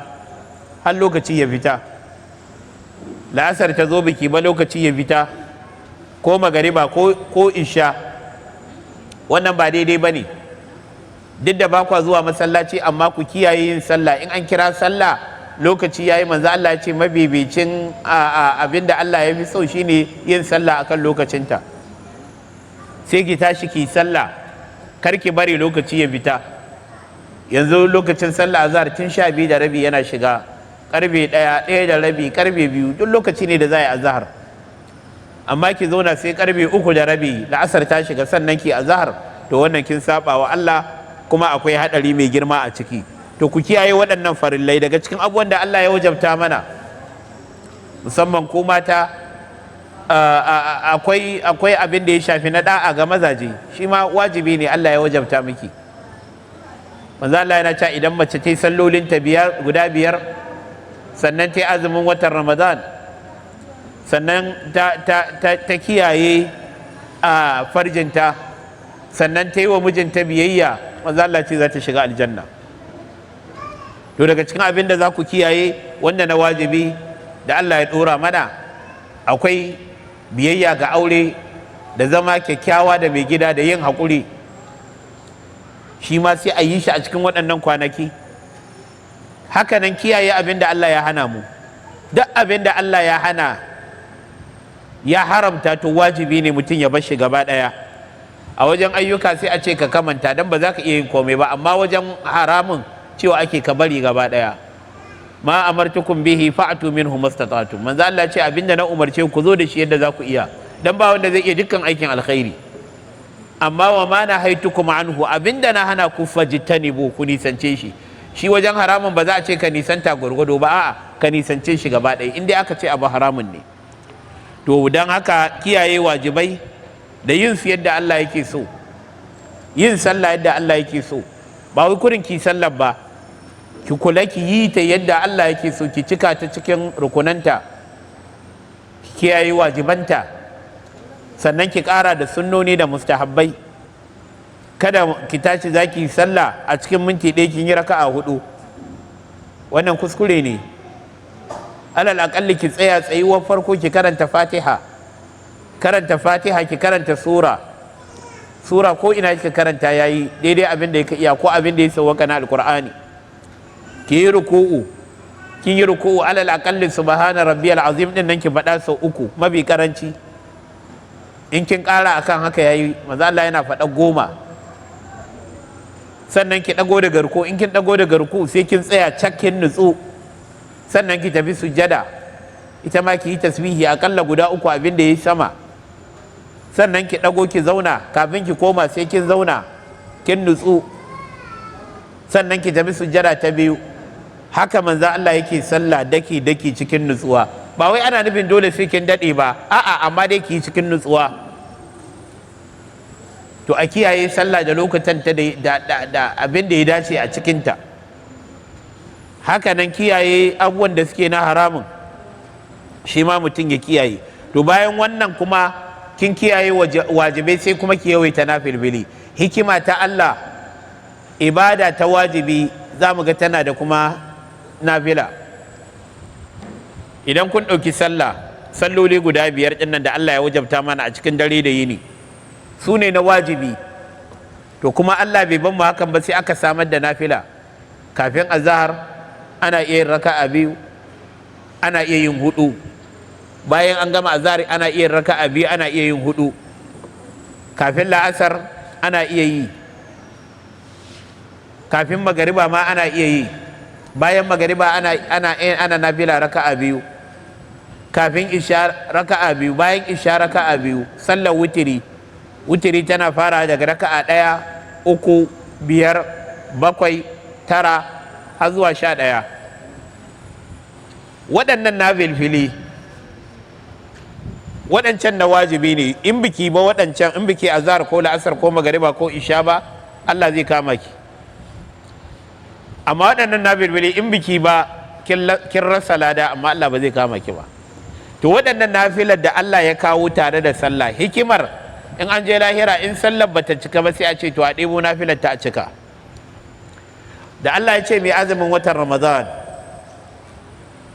har lokaci ya fita, la'asar ta zo biki ba lokaci ya fita, ko magariba ko isha, wannan ba daidai ba ne. Duk da ba kwa zuwa masallaci amma ku kiyaye yin sallah. In an kira sallah lokaci yayi, manzo Allah ya ce mabibicin abinda Allah ya fi so shine yin sallah akan lokacinta. Sai ki tashi ki sallah, kar ki bari lokaci ya fita. Yanzu lokacin sallah azhar tun 12:30 yana shiga, karfe 1:30, karfe 2, duk lokaci ne da za a yi azhar. Amma ki zauna sai karfe 3:30 la'asar ta shiga sannan ki azhar, to wannan kin saba wa Allah, kuma akwai hadari mai girma a ciki. To ku kiyaye waɗannan farillai daga cikin abubuwan da Allah ya wajabta mana, musamman ko mata. Akwai abin da ya shafi na da'a ga mazaje, shi ma wajibi ne Allah ya wajabta miki. Manzo Allah yana cewa idan mace ta yi sallolinta guda 5, sannan ta yi azumin watan Ramadan, sannan ta kiyaye a farjinta, sannan ta yi wa mijinta biyayya, manzo Allah ce za ta shiga aljanna. To daga cikin abin da za ku kiyaye wanda na wajibi da Allah ya ɗora mana, akwai biyayya ga aure da zama kyakkyawa da mai gida da yin haƙuri. Shi ma sai a yi shi a cikin waɗannan kwanaki. Hakanan kiyaye abin da Allah ya hana mu. Duk abin da Allah ya hana, ya haramta, to wajibi ne mutum ya bar shi gaba ɗaya. A wajen ayyuka sai a ce ka kamanta don ba za ka iya yin komai ba, amma wajen haramun cewa ake ka bari gaba daya. Ma amartukum bihi fa'tu minhu mastata'tum. Manzo Allah ce abinda na umarce ku zo da shi yadda za ku iya, dan ba wanda zai iya dukkan aikin alkhairi. Amma wa ma nahaitukum anhu, abinda na hana ku fajtanibu, ku nisance shi. Shi wajen haramun ba za a ce ka nisanta gurgudo ba, a'a ka nisance shi gaba daya, in dai aka ce abu haramun ne. To dan haka kiyaye wajibai da yin su yadda Allah yake so, yin sallah yadda Allah yake so, ba wai kurin ki sallar ba, ki kula ki yi ta yadda Allah yake so, ki cika ta cikin rukunanta, ki kiyaye wajibanta, sannan ki ƙara da sunnoni da mustahabbai. Kada ki tashi za ki yi sallah a cikin minti 1 kin yi raka'a 4, wannan kuskure ne. Alal aƙalli ki tsaya tsayuwar farko ki karanta Fatiha, ki karanta sura ko ina kika karanta yayi daidai abin da yake iya, ko abin da ya sauka na alqur'ani. Ki yi ruku'u, kin yi ruku'u alal aqalli subhana rabbiyal azim din nan ki faɗa sau 3 mabi karanci. In kin ƙara akan haka yayi, manzo Allah yana faɗa 10. Sannan ki dago daga ruku, in kin dago daga ruku sai kin tsaya cakkin nutsu, sannan ki tafi sujjada, ita ma ki yi tasbihi akalla guda 3 abin da yayi sama. Sannan ki ɗago ki zauna, kafin ki koma sai kin zauna kin nutsu, sannan ki tafi sujjada ta 2. Haka manzo Allah yake sallah daki cikin nutsuwa. Ba wai ana nufin dole sai kin daɗe ba, a'a, amma dai ki yi cikin nutsuwa. To a kiyaye sallah da lokutan ta da abin da ya dace a cikinta. Haka nan kiyaye abubuwan da suke na haramun, shi ma mutum ya kiyaye. To bayan wannan kuma kin kiyaye wajibai, sai kuma ki yawaita nafilbili. Hikima ta Allah, ibada ta wajibi za mu ga tana da kuma nafila. idan kun ɗauki salloli guda 5 ɗin nan da Allah ya wajabta mana a cikin dare da yini, su ne na wajibi. To kuma Allah bai ban mu hakan ba, sai aka samar da nafila. Kafin azhar ana iya yin raka'a 2, ana iya yin 4. Bayan an gama azhar ana iya yin raka'a 2, ana iya yin 4. Kafin la'asar ana iya yi. Kafin magariba ma ana iya yi. Bayan magariba ana nafila raka'a 2. Kafin isha raka'a 2, bayan isha raka'a 2. Sallar wutiri tana fara daga raka'a 1, 3, 5, 7, 9 har zuwa 11. Waɗannan nafilfili, waɗancan na wajibi ne. In biki ba waɗancan, in biki azhar ko la'asar ko magariba ko isha ba, Allah zai kama ki. Amma waɗannan nafilfili in biki ba kin rasa lada, amma Allah ba zai kama ki ba. To waɗannan nafilar da Allah ya kawo tare da sallah, hikimar in an je lahira in sallar bata cika ba sai a ce to a ɗebo nafilar ta a cika. Da Allah ya ce mai azumin watan Ramadan,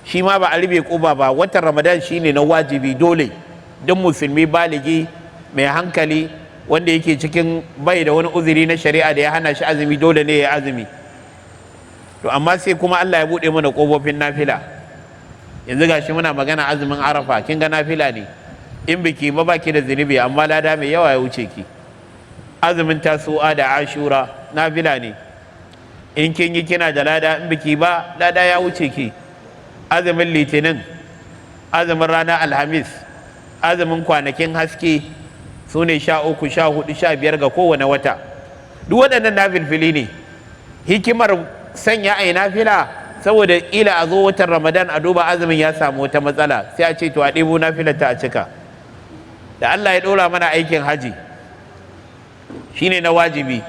shi ma ba a ribe ƙuba ba. Watan Ramadan shine na wajibi dole don musulmi baligi mai hankali wanda yake cikin bai da wani uzuri na shari'a da ya hana shi azumi, dole ne ya azumi. To amma sai kuma Allah ya buɗe mana ƙofofin nafila. Yanzu gashi muna magana azumin Arafa, kin ga nafila ne. In biki ba baki da zunubi, amma lada mai yawa ya wuce ki. Azumin Tasu'a da Ashura nafila ne. In kin yi kina da lada, in biki ba lada ya wuce ki. Azumin Litinin, azumin ranar Alhamis, azumin kwanakin haske, su ne 13, 14, 15 ga kowane wata. Duk waɗannan nafilfili ne. Hikimar sanya a yi nafila saboda ila a zo watan Ramadan a duba azumin ya samu wata matsala, sai a ce to a ɗebo nafilar ta a cika. Da Allah ya ɗora mana aikin haji, shine na wajibi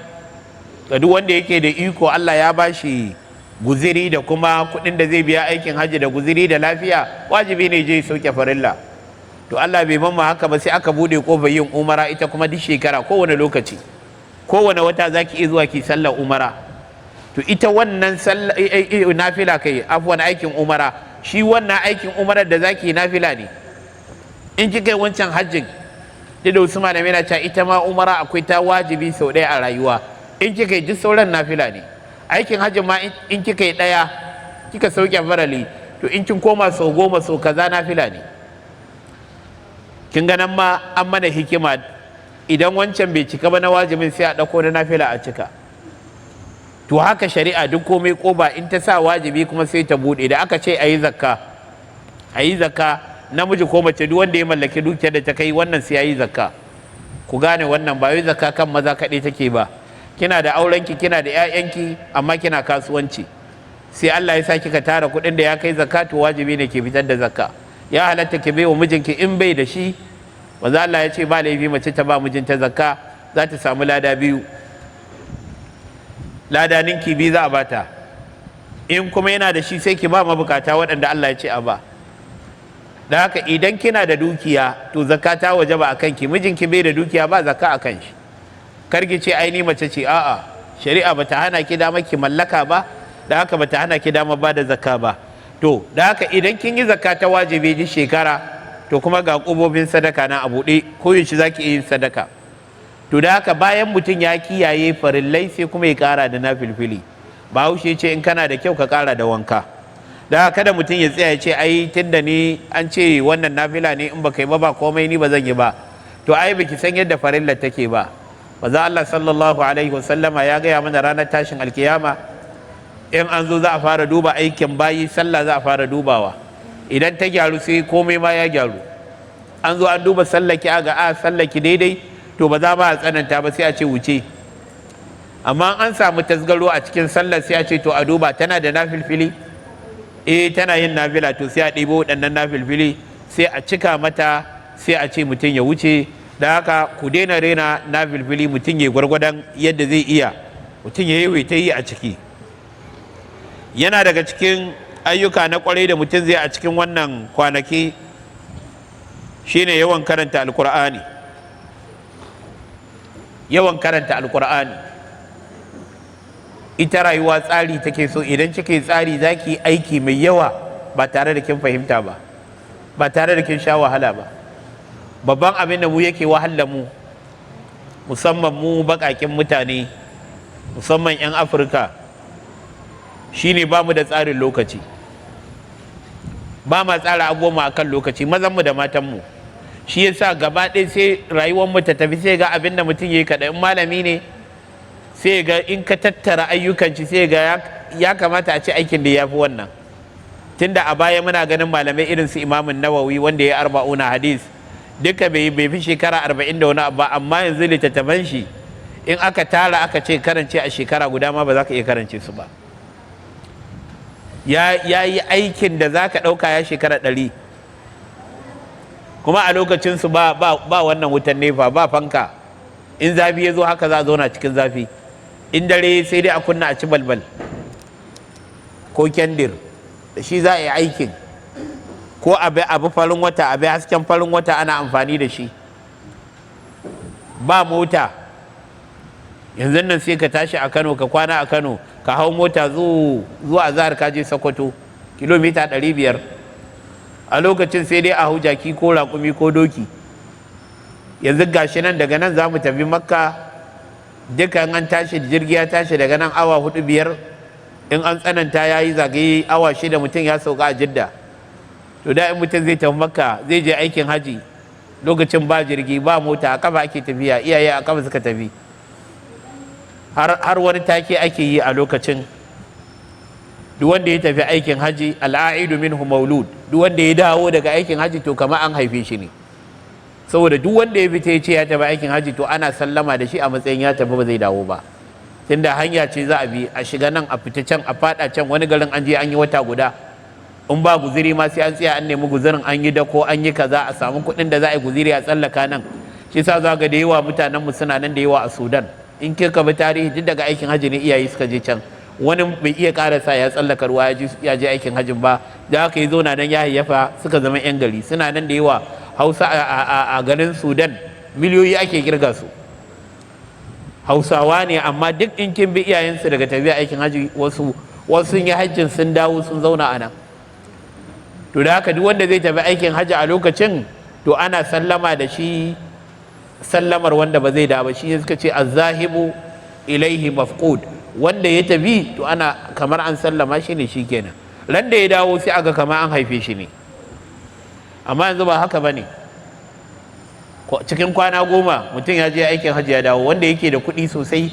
ga duk wanda yake da iko. Allah ya bashi guziri da kuma kuɗin da zai biya aikin haji da guziri da lafiya, wajibi ne je sauke farilla. To Allah bai mamma haka ba, sai aka buɗe ƙofar yin umara, ita kuma duk shekara, kowane lokaci, kowane wata zaki iya zuwa ki sallar umara. To ita wannan nafila kai, afwan, aikin umara, shi wannan aikin umarar da zaki nafila ne. In kika yi wancan hajjin, da wasu malamai na cewa ita ma umara akwai ta wajibi sau ɗaya a rayuwa. In kika yi duk sauran nafila ne. Aikin hajjin ma in kika yi ɗaya kika sauke farali, to in kin koma sau 10 sau kaza nafila ne. Kin ga nan ma an mana hikima, idan wancan bai cika ba na wajibin sai a ɗauko na nafila a cika. To haka shari'a duk komai ƙoba in ta sa wajibi kuma sai ta buɗe. Da aka ce a yi zakka, namiji ko mace duk wanda ya mallaki dukiyar da ta kai wannan sai ya yi zakka. Ku gane wannan, ba wai zakka kan maza kaɗai take ba. Kina da aurenki, kina da 'ya'yanki, amma kina kasuwanci, sai Allah ya sa kika tara kuɗin da ya kai zakka, to wajibi ne ke fitar da zakka. Ya halatta ki baiwa mijinki in bai da shi. Manzo Allah ya ce ba laifi mace ta ba mijinta zakka, za ta samu lada 2. Lada ninki 2 za a bata. In kuma yana da shi sai ki ba mabukata waɗanda Allah ya ce a ba. Da haka idan kina da dukiya, to zakka ta wajaba a kanki. Mijinki bai da dukiya, ba zakka a kan shi. Karki ce ai ni mace ce, a'a, shari'a bata hana ki dama ki mallaka ba, da haka bata hana ki dama ba da zakka ba. To da haka idan kin yi zakka ta wajibi duk shekara, to kuma ga ƙofofin sadaka na a buɗe, koyaushe za ki iya yin sadaka. To da haka bayan mutum ya kiyaye farillai, sai kuma ya ƙara da nafilfili. Bahaushe ce in kana da kyau ka ƙara da wanka. Da haka kada mutum ya tsaya ya ce ai tunda ni an ce wannan nafila ne, in baka yi ba komai, ni ba zan yi ba. To ai baki san yadda farillar take ba. Manzo Allah sallallahu alaihi wasallama ya gaya mana ranar tashin alkiyama, in an zo za a fara duba aikin bayi, sallah za a fara dubawa. Idan ta gyaru sai komai ma ya gyaru. An zo an duba sallaki, aga a sallaki daidai, to ba za ba a tsananta ba, sai a ce wuce. Amma an samu tasgaro a cikin sallar, sai a ce to a duba tana da nafilfili, tana yin nafila, to sai a ɗebo waɗannan nafilfili sai a cika mata, sai a ce mutum ya wuce. Da haka ku daina rena nafilfili, mutum ya gwargwadon yadda zai iya, mutum ya yi ta yi a ciki. Yana daga cikin ayyuka na kwarai da mutum zai a cikin wannan kwanaki shine yawan karanta alkur'ani. Yawan karanta alkur'ani. Ita rayuwa tsari take so, idan kika yi tsari za ki yi aiki mai yawa ba tare da kin fahimta ba. ba tare da kin sha wahala ba. Babban abin da mu yake wahala mu, musamman mu baƙaƙen mutane, musamman 'yan Afirka, shine ba mu da tsarin lokaci, ba ma tsara abubuwa a kan lokaci, mazanmu da matanmu. Shi yasa gaba ɗaya sai rayuwar mu ta tafi, sai ga abin da mutum ya yi kaɗai. In malami ne sai ga in ka tattara ayyukan shi sai ga ya kamata a ce aikin da ya fi wannan. Tunda a baya muna ganin malamai irin su Imamun Nawawi wanda ya yi 40 hadis, duka bai fi shekara 40 da wani abu ba, amma yanzu littattafan shi in aka tara aka ce karance a shekara guda ma ba za ka iya karance su ba. Ya yi aikin da za ka ɗauka ya shekara 100, kuma a lokacinsu ba wannan wutan nefa, ba fanka. In zafi ya zo haka za a zauna cikin zafi, in dare sai dai a kunna a ci balbal ko kyandir, da shi za a yi aikin, ko abu farin wata, abu hasken farin wata ana amfani da shi. Ba mota, yanzu nan sai ka tashi a Kano, ka kwana a Kano, ka hau mota zuwa azahar ka je Sokoto, kilomita 500. A lokacin sai dai a hau jaki ko raƙumi ko doki. Yanzu gashi nan daga nan za mu tafi Makka, dukan an tashi da jirgi ya tashi daga nan awa 4-5, in an tsananta ya yi zagaye awa 6 mutum ya sauka a Jidda. To da in mutum zai tafi Makka zai je aikin haji, lokacin ba jirgi ba mota, a kafa ake tafiya, iyaye a kafa suka tafi. Har wani take ake yi a lokacin, duk wanda ya tafi aikin haji al'aidu minhu maulud, duk wanda ya dawo daga aikin haji to kamar an haife shi ne. Saboda duk wanda ya fita ya ce ya tafi aikin haji to ana sallama da shi a matsayin ya tafi, ba zai dawo ba. Tunda hanya ce za a bi, a shiga nan a fita can a fada can, wani garin an je an yi wata guda, in ba guziri ma sai an tsaya an nemi guzirin, an yi dako, an yi kaza, a samu kuɗin da za a yi guziri a tsallaka nan. Shi sa za ga da yawa mutanen mu suna nan da yawa a Sudan. In kika bi tarihi, duk daga aikin haji ne iyaye suka je can. Wani bai iya karasa ya tsallaka ruwa ya je aikin hajin ba, da haka ya zo na nan ya hayyafa, suka zama 'yan gari. Suna nan da yawa. Hausa a garin Sudan miliyoyi ake kirga su, Hausawa ne, amma duk in kin bi iyayensu daga tafiya aikin haji, wasu sun yi hajjin sun dawo sun zauna a nan. To da haka duk wanda zai tafi aikin haji a lokacin, to ana sallama da shi sallamar wanda ba zai dawo ba. Shi suka ce azzahibu ilaihi mafqud, wanda ya tafi to ana kamar an sallama shi ne, shikenan. Ran da ya dawo sai aga kamar an haife shi ne. Amma yanzu ba haka ba ne. Cikin kwana 10 mutum ya je aikin hajji ya dawo. Wanda yake da kuɗi sosai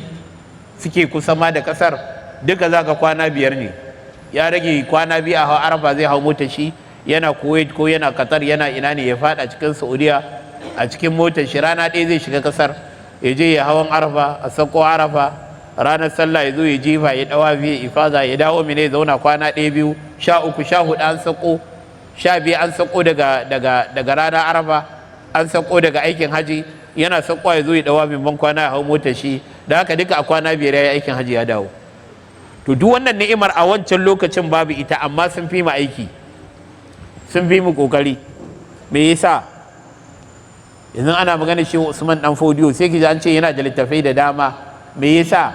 suke kusa ma da ƙasar, duka za ka kwana 5 ne. Ya rage kwana 2 a hau Arafa, zai hau motar shi, yana Kuwait ko yana Qatar, yana ina ne, ya faɗa cikin Saudiya a cikin motar shi. Rana ɗaya zai shiga ƙasar, ya je ya hawan Arafa, a sako Arafa, ranar sallah ya zo ya jifa, ya dawafi, ya ifaza, ya dawo mine, zauna kwana 1, 2, 13, 14 an sako, 12 an sako daga ranar Arafa, an sako daga aikin haji, yana sako ya zo ya dawafi ban kwana ya hau motar shi. Da haka duka a kwana 5 ya yi aikin haji ya dawo. To duk wannan ni'imar a wancan lokacin babu ita, amma sun fi mu aiki, sun fi mu kokari. Me yasa? Yanzu ana magana shi Usman dan Fodiyo, sai ki ji an ce yana da littafai da dama. Me yasa?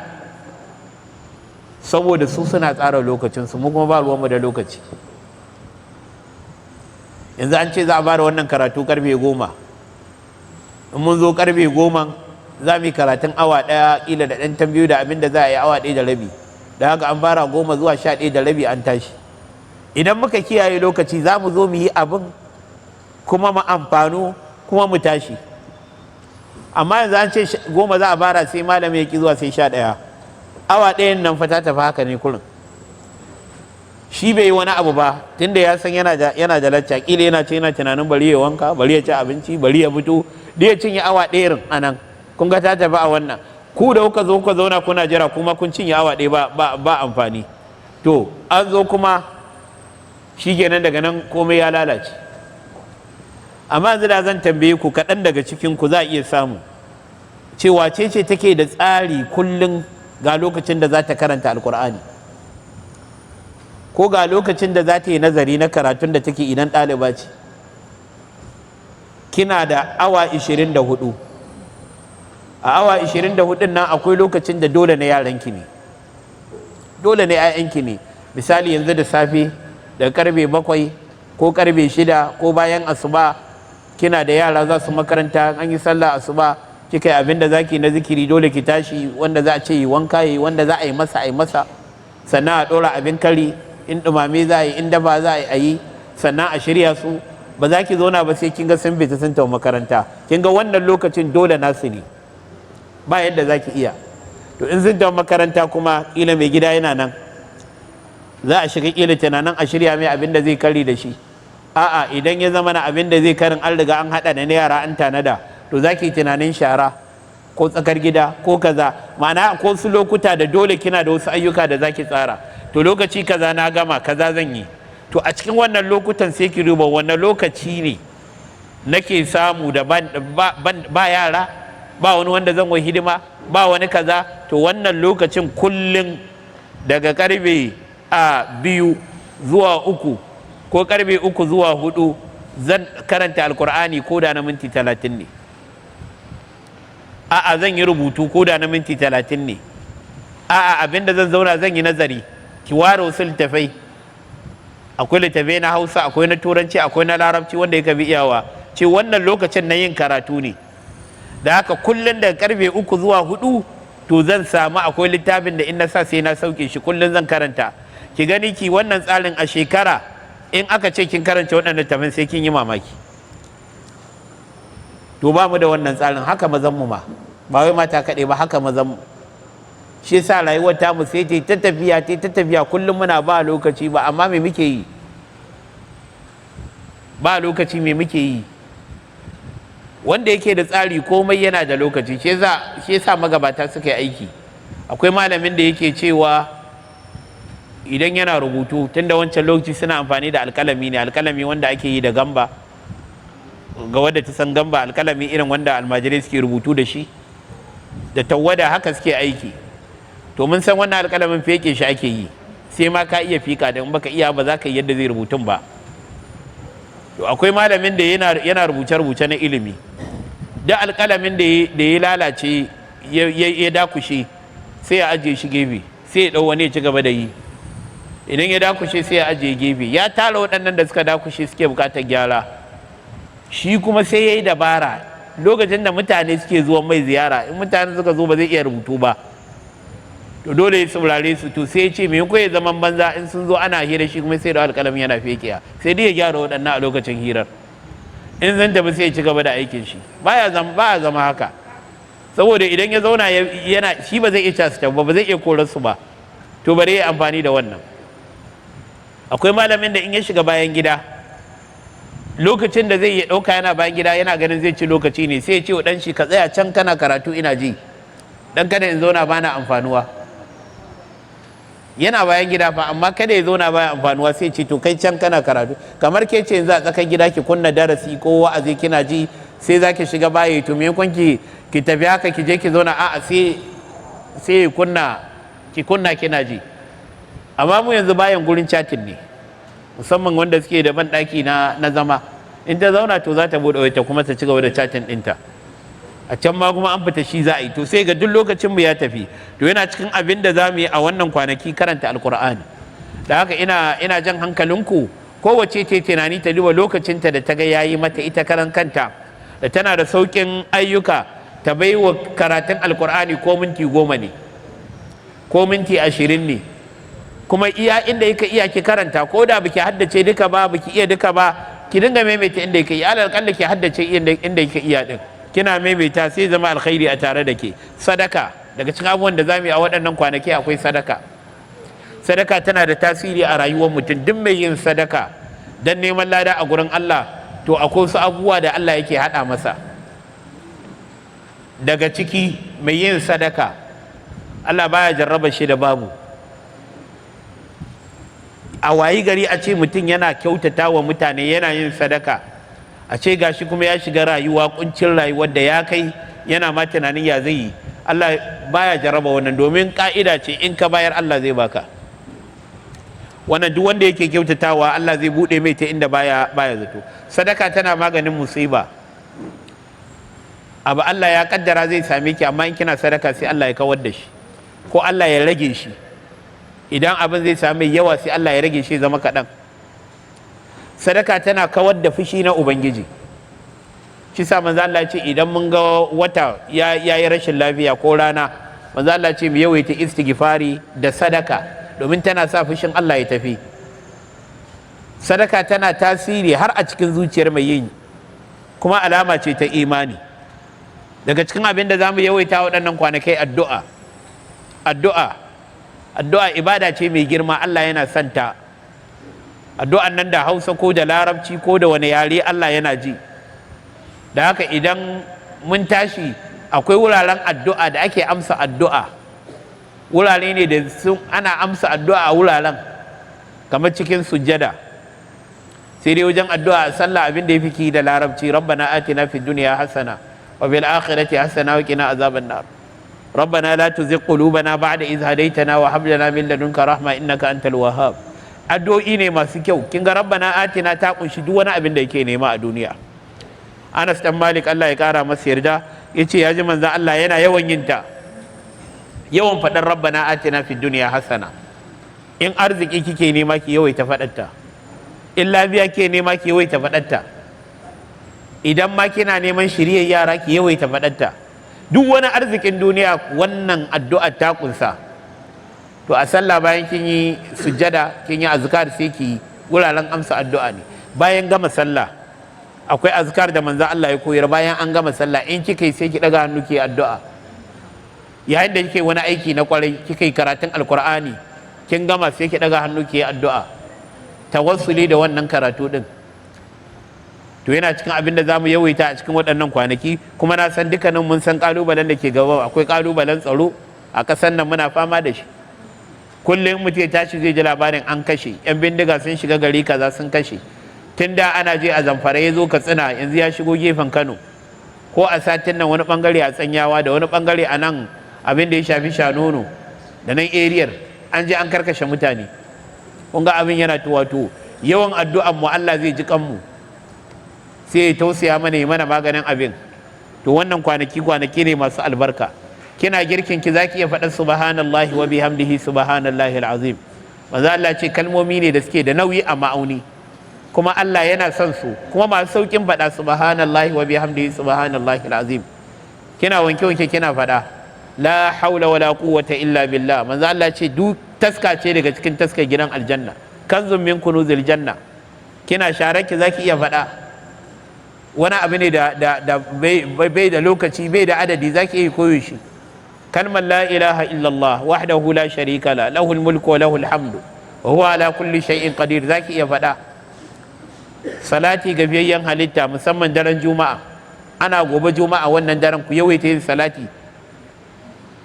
Saboda su suna tsara lokacinsu, mu kuma ba ruwanmu da lokaci. Yanzu an ce za a bada wannan karatu karfe 10, in mun zo karfe 10 za mu yi karatun awa 1 kila da ɗan tambayo da abin da za a yi awa 1 da rabi. Da haka an fara 10 zuwa 11 da rabi an tashi. Idan muka kiyaye lokaci za mu zo mu yi abin kuma mu amfanu kuma mu tashi. Amma yanzu an ce 10 za a fara, sai malami ya ki zuwa sai 11. Awa 1 nan fa ta tafi haka ne kurin. Shi bai yi wani abu ba, tunda ya san yana da lacca, kila yana tunanin bari ya wanka, bari ya ci abinci, bari ya fito, da ya cinye awa 1 a nan. Kun ga ta tafi a wannan. Ku da kuka zo kuka zauna kuna jira, kuma kun cinye awa 1 ba amfani. To an zo kuma shi kenan, daga nan komai ya lalace. Amma yanzu da zan tambaye ku, kaɗan daga cikin ku za a iya samu cewa ce take da tsari kullum ga lokacin da za ta karanta alkur'ani, ko ga lokacin da za ta yi nazari na karatun da take idan ɗaliba ce. Kina da awa 24, a awa 24 nan akwai lokacin da dole na yaranki ne, dole ne 'ya'yanki ne. Misali yanzu da safe daga karfe 7 ko karfe 6 ko bayan asuba kina da yara za su makaranta, an yi sallah asuba kika yi abin da zaki na zikiri, dole ki tashi, wanda za a ce yi wanka yi, wanda za a yi masa sannan a ɗora abin kari, in ɗumame za a yi, in dafa za a yi, sannan a shirya su. Ba za ki zauna ba sai kin ga sun fita sun tafi makaranta. Kin ga wannan lokacin dole nasu ne, ba yadda za ki iya. To in sun tafi makaranta kuma kila mai gida yana nan, za a shiga kila tunanin a shirya mai abin da zai kari da shi. A'a, idan ya zama na abin da zai karin an riga an haɗa da na yara an tanada, to za ki tunanin shara ko tsakar gida ko kaza. Ma'ana ko su lokuta da dole kina da wasu ayyuka da za ki tsara. To lokaci kaza na gama kaza zan yi. To a cikin wannan lokutan sai ki duba wannan lokaci ne nake samu da ba yara, ba wani wanda zan wa hidima, ba wani kaza. To wannan lokacin kullum daga karfe 2 zuwa 3 ko karfe 3 zuwa 4 zan karanta alkur'ani ko da na minti 30 ne. A'a, zan yi rubutu ko da na minti 30 ne. A'a, abinda zan zauna zan yi nazari. Ki ware wasu littafai, akwai littafai na Hausa, akwai na Turanci, akwai na Larabci wanda ya bi iyawa. Ce wannan lokacin na yin karatu ne. Da haka kullum daga karfe 3 zuwa 4 to zan samu akwai littafin da in na sa sai na sauke shi, kullum zan karanta. Ki gani ki wannan tsarin a shekara, in aka ce kin karanta waɗannan littafin sai kin yi mamaki. To ba mu da wannan tsarin, haka mazan mu ma, ba wai mata kaɗai ba, haka mazan mu. Shi yasa rayuwar tamu sai ta tafiya kullum muna ba lokaci ba, amma me muke yi? Ba lokaci me muke yi? Wanda yake da tsari komai yana da lokaci. Shi yasa magabata suka yi aiki. Akwai malamin da yake cewa idan yana rubutu, tunda wancan lokaci suna amfani da alkalami ne, alkalami wanda ake yi da gamba, ga wadda ta san gamba, alkalami irin wanda almajirai suke rubutu da shi, da tawada, haka suke aiki. To mun san wannan alkalamin feke shi ake yi, sai ma ka iya fika, da in baka iya ba za ka yi yadda zai rubutun ba. To akwai malamin da yana rubuce-rubuce na ilimi, da alkalamin da ya lalace ya dakushe sai ya ajiye shi gefe, sai ya ɗau wani ya ci gaba da yi. Idan ya dakushe sai ya ajiye gefe, ya tara waɗannan da suka dakushe suke bukatar gyara. Shi kuma sai ya yi dabara, lokacin da mutane suke zuwa mai ziyara, in mutane suka zo ba zai iya rubutu ba, to dole ya saurare su. To sai ya ce me ya zaman banza, in sun zo ana hira shi kuma sai da alƙalamin yana fekiya, sai dai ya gyara waɗannan a lokacin hirar. In zan tafi sai ya ci gaba da aikin shi, ba ya zama haka. Saboda idan ya zauna yana shi ba zai iya casu ba zai iya korar su ba, to bare ya amfani da wannan. Akwai malamin da in ya shiga bayan gida, lokacin da zai iya ɗauka yana bayan gida yana ganin zai ci lokaci ne, sai ya ce wa ɗan shi ka tsaya can kana karatu ina ji, dan kada in zauna bana amfanuwa. Yana bayan gida fa, amma kada ya zauna baya amfanuwa, sai ce to kai can kana karatu. Kamar ke ce yanzu a tsakar gida ki kunna darasi ko wa'azi kina ji, sai za ki shiga baya, to me kun ki tafi haka ki je ki zauna, a'a sai ki kunna kina ji. Amma mu yanzu bayan gurin chatin ne, musamman wanda suke da banɗaki na zama, in ta zauna to za ta buɗe wata kuma ta ci gaba da chatin ɗinta. A can ma kuma an fita shi za a yi, to sai ga duk lokacin mu ya tafi. To yana cikin abin da za mu yi a wannan kwanaki karanta alkur'ani. Da haka ina jan hankalinku, kowace ce tunani ta duba lokacinta da ta ga yayi mata ita karan kanta, da tana da sauƙin ayyuka, ta bai wa karatun alkur'ani ko minti 10 ne ko minti 20 ne, kuma iya inda yake iya ki karanta, ko da biki haddace duka ba, biki iya duka ba, ki dinga maimaita inda yake iya, alal kalla ki haddace inda yake iya din, kina maimaita sai zama alkhairi a tare da ke. Sadaka, daga cikin abubuwan da zamu yi a waɗannan kwanaki akwai sadaka. Sadaka tana da tasiri a rayuwar mutum. Duk mai yin sadaka dan neman lada a gurin Allah, to akwai wasu abubuwa da Allah yake haɗa masa. Daga ciki mai yin sadaka, Allah baya jarraba shi da babu. A wayi gari a ce mutum yana kyautata wa mutane, yana yin sadaka, a ce gashi kuma ya shiga rayuwa, kuncin rayuwar da ya kai yana ma tunanin ya zai yi. Allah baya jarraba wannan, domin ka'ida ce in ka bayar Allah zai baka. Wannan duk wanda yake kyautatawa Allah zai bude mai ta inda baya zato. Sadaka tana maganin musiba. Abu Allah ya kaddara zai same ki, amma in kina sadaka sai Allah ya kawar da shi, ko Allah ya rage shi. Idan abin zai same yawa sai Allah ya rage shi zama kaɗan. sadaka tana kawar da fushi na ubangiji. Shi sa manzo Allah ce idan mun ga wata ya yi rashin lafiya ko rana, manzo Allah ce mu yawaita istighfari da sadaka domin tana sa fushin Allah ya tafi. Sadaka tana tasiri har a cikin zuciyar mai yin, kuma alama ce ta imani. Daga cikin abin da za mu yawaita waɗannan kwanakai addu'a ibada ce mai girma, Allah yana santa. Addu'an nan da Hausa ko da Larabci ko da wani yare Allah yana ji. Da haka idan mun tashi akwai wuraren addu'a da ake amsa addu'a, wurare ne da ana amsa addu'a a wuraren, kamar cikin sujjada. Sai dai wajen addu'a a sallah abin da ya fi ki da Larabci, rabbana atina fid dunya hasana wa bil akhirati hasana wa qina azaban nar. ربنا لا تزغ قلوبنا بعد إذ هديتنا وهب لنا من لدنك رحمة إنك أنت الوهاب. Addu'o'i ne masu kyau. Kin ga rabbana atina ta kunshi duk wani abin da yake nema a duniya. Anas dan Malik Allah ya kara masa yarda yace ya ji manzon Allah yana yawan yin ta. Yawan faɗar rabbana atina fid dunya hasana. In arziki kike nema ki yawaita faɗar ta. In lafiya ke nema ki yawaita faɗar ta. Idan ma kina neman shiriyar yara ki yawaita faɗar ta. Duk wani arzikin duniya wannan addu'ar ta kunsa. To a sallah bayan kin yi sujjada kin yi azkar sai ki wuraren amsa addu'a ne. Bayan gama sallah akwai azkar da manzo Allah ya koyar bayan an gama sallah, in kika yi sai ki daga hannu ki addu'a. Yayin da kike wani aiki na kwarai, kika yi karatun alkur'ani, kin gama sai ki daga hannu ki addu'a. Tawassuli da wannan karatu din. To yana cikin abin da za mu yawaita a cikin waɗannan kwanaki, kuma na san dukkanin mun san ƙalubalen da ke gaba. Akwai ƙalubalen tsaro a ƙasar nan, muna fama da shi. Kullum mutum ya tashi zai ji labarin an kashe, 'yan bindiga sun shiga gari kaza sun kashe. Tun da ana je a Zamfara ya zo Katsina, yanzu ya shigo gefen Kano. Ko a satin nan wani ɓangare a Tsanyawa da wani ɓangare a nan abin da ya shafi Shanono da nan eriyar an je an karkashe mutane. Kun ga abin yana tuwato. Yawan addu'an mu Allah zai ji kanmu, sai ya tausaya mana yi mana maganin abin. To wannan kwanaki ne masu albarka. Kina girkin ki zaki iya faɗar subhanallahi wa bihamdihi subhanallahi alazim. Manzo Allah ce kalmomi ne da suke da nauyi a ma'auni, kuma Allah yana son su, kuma masu saukin faɗa subhanallahi wa bihamdihi subhanallahi alazim. Kina wanke kina faɗa la haula wala quwwata illa billah. Manzo Allah ce duk taska ce daga cikin taskar gidan aljanna, kanzun min kunuzil janna. Kina sharar ki zaki iya faɗa. Wani abu ne da bai da lokaci, bai da adadi, zaki iya koyo shi. Kalmar la ilaha illallah wahdahu la sharika la lahul mulku wa lahul hamdu wa huwa ala kulli shay'in qadir, zaki iya faɗa. Salati ga biyayyen halitta, musamman daren juma'a, ana gobe juma'a wannan daren ku yawaita yin salati.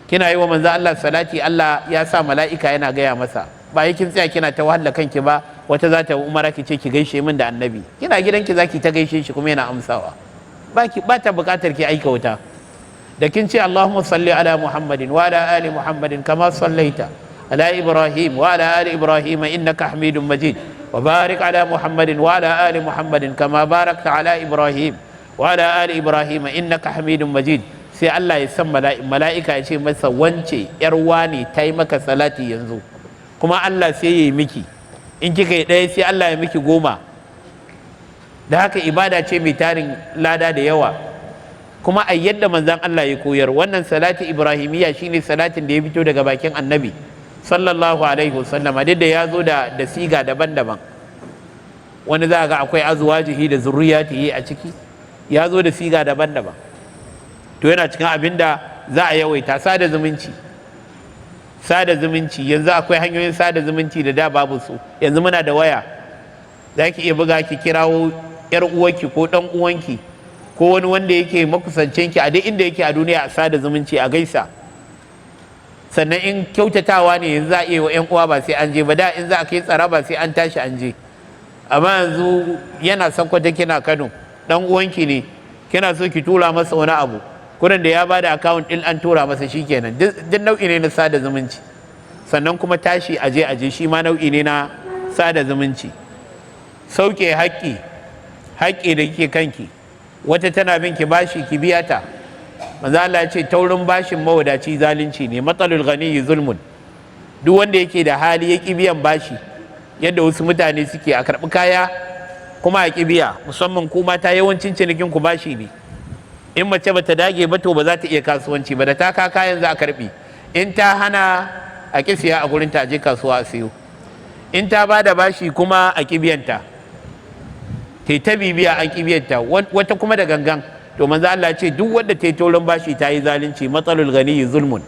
Kina yi wa manzo Allah salati, Allah ya sa mala'ika yana gaya masa. Ba kin tsaya kina ta wahala kanki ba, wata za ta umara ki ce ki gaishe min da annabi, kina gidanki zaki ta gaishe shi kuma yana amsawa. Ba ta bukatar ki aika wuta. Da kin ce Allahumma salli ala Muhammadin wa ala ali Muhammadin kama sallaita ala Ibrahim wa ala ali Ibrahim innaka Hamidum Majid wa barik ala Muhammadin wa ala ali Muhammadin kama barakta ala Ibrahim wa ala ali Ibrahim innaka Hamidum Majid. Sai Allah ya san mala'ika ya ce masa wance yar wani ta yi maka salati yanzu, kuma Allah sai ya yi miki. In kika yi ɗaya sai Allah ya miki 10. Da haka ibada ce mai tarin lada da yawa, kuma a yadda manzan Allah ya koyar. Wannan salati ibrahimiyya shine salatin da ya fito daga bakin annabi sallallahu alaihi wasallama, duk da ya zo da siga daban-daban. Wani za ga akwai azwajihi da zurriyatihi a ciki, ya zo da siga daban-daban. To yana cikin abin da za a yawaita. Sada zumunci yanzu akwai hanyoyin sada zumunci da da babu su, yanzu muna da waya, za ki iya buga ki kirawo yar uwanki ko dan uwanki ko wani wanda yake makusancinki a duk inda yake a duniya, a sada zumunci, a gaisa. Sannan in kyautatawa ne yanzu za a iya wa 'yan uwa ba sai an je ba, da in za a kai tsara ba sai an tashi an je. Amma yanzu yana Sokoto kina Kano, dan uwanki ne, kina so ki tura masa wani abu, kurin da ya bada account din an tura masa shikenan. Duk nau'i ne na sada zumunci. Sannan kuma tashi aje shi ma nau'i ne na sada zumunci. Sauke haƙƙi da kike kanki, wata tana bin ki bashi ki biya ta. Manzo Allah ya ce taurin bashin mawadaci zalunci ne, matsalul ghani zulmun. Duk wanda yake da hali ya ki biyan bashi, yadda wasu mutane suke, a karɓi kaya kuma a kibiya, musamman ku mata yawancin cinikin ku bashi ne. In mace bata dage ba to ba za ta iya kasuwanci ba, da ta ka kayan za a karbi. In ta hana a kisiya a gurin ta je kasuwa a siyo, in ta ba da bashi kuma a kibiyanta, ta bibiya an kibiyanta, wata kuma da gangan. To manzo Allah ce duk wanda ta yi taurin bashi ta yi zalunci, matsalul gani zulmun,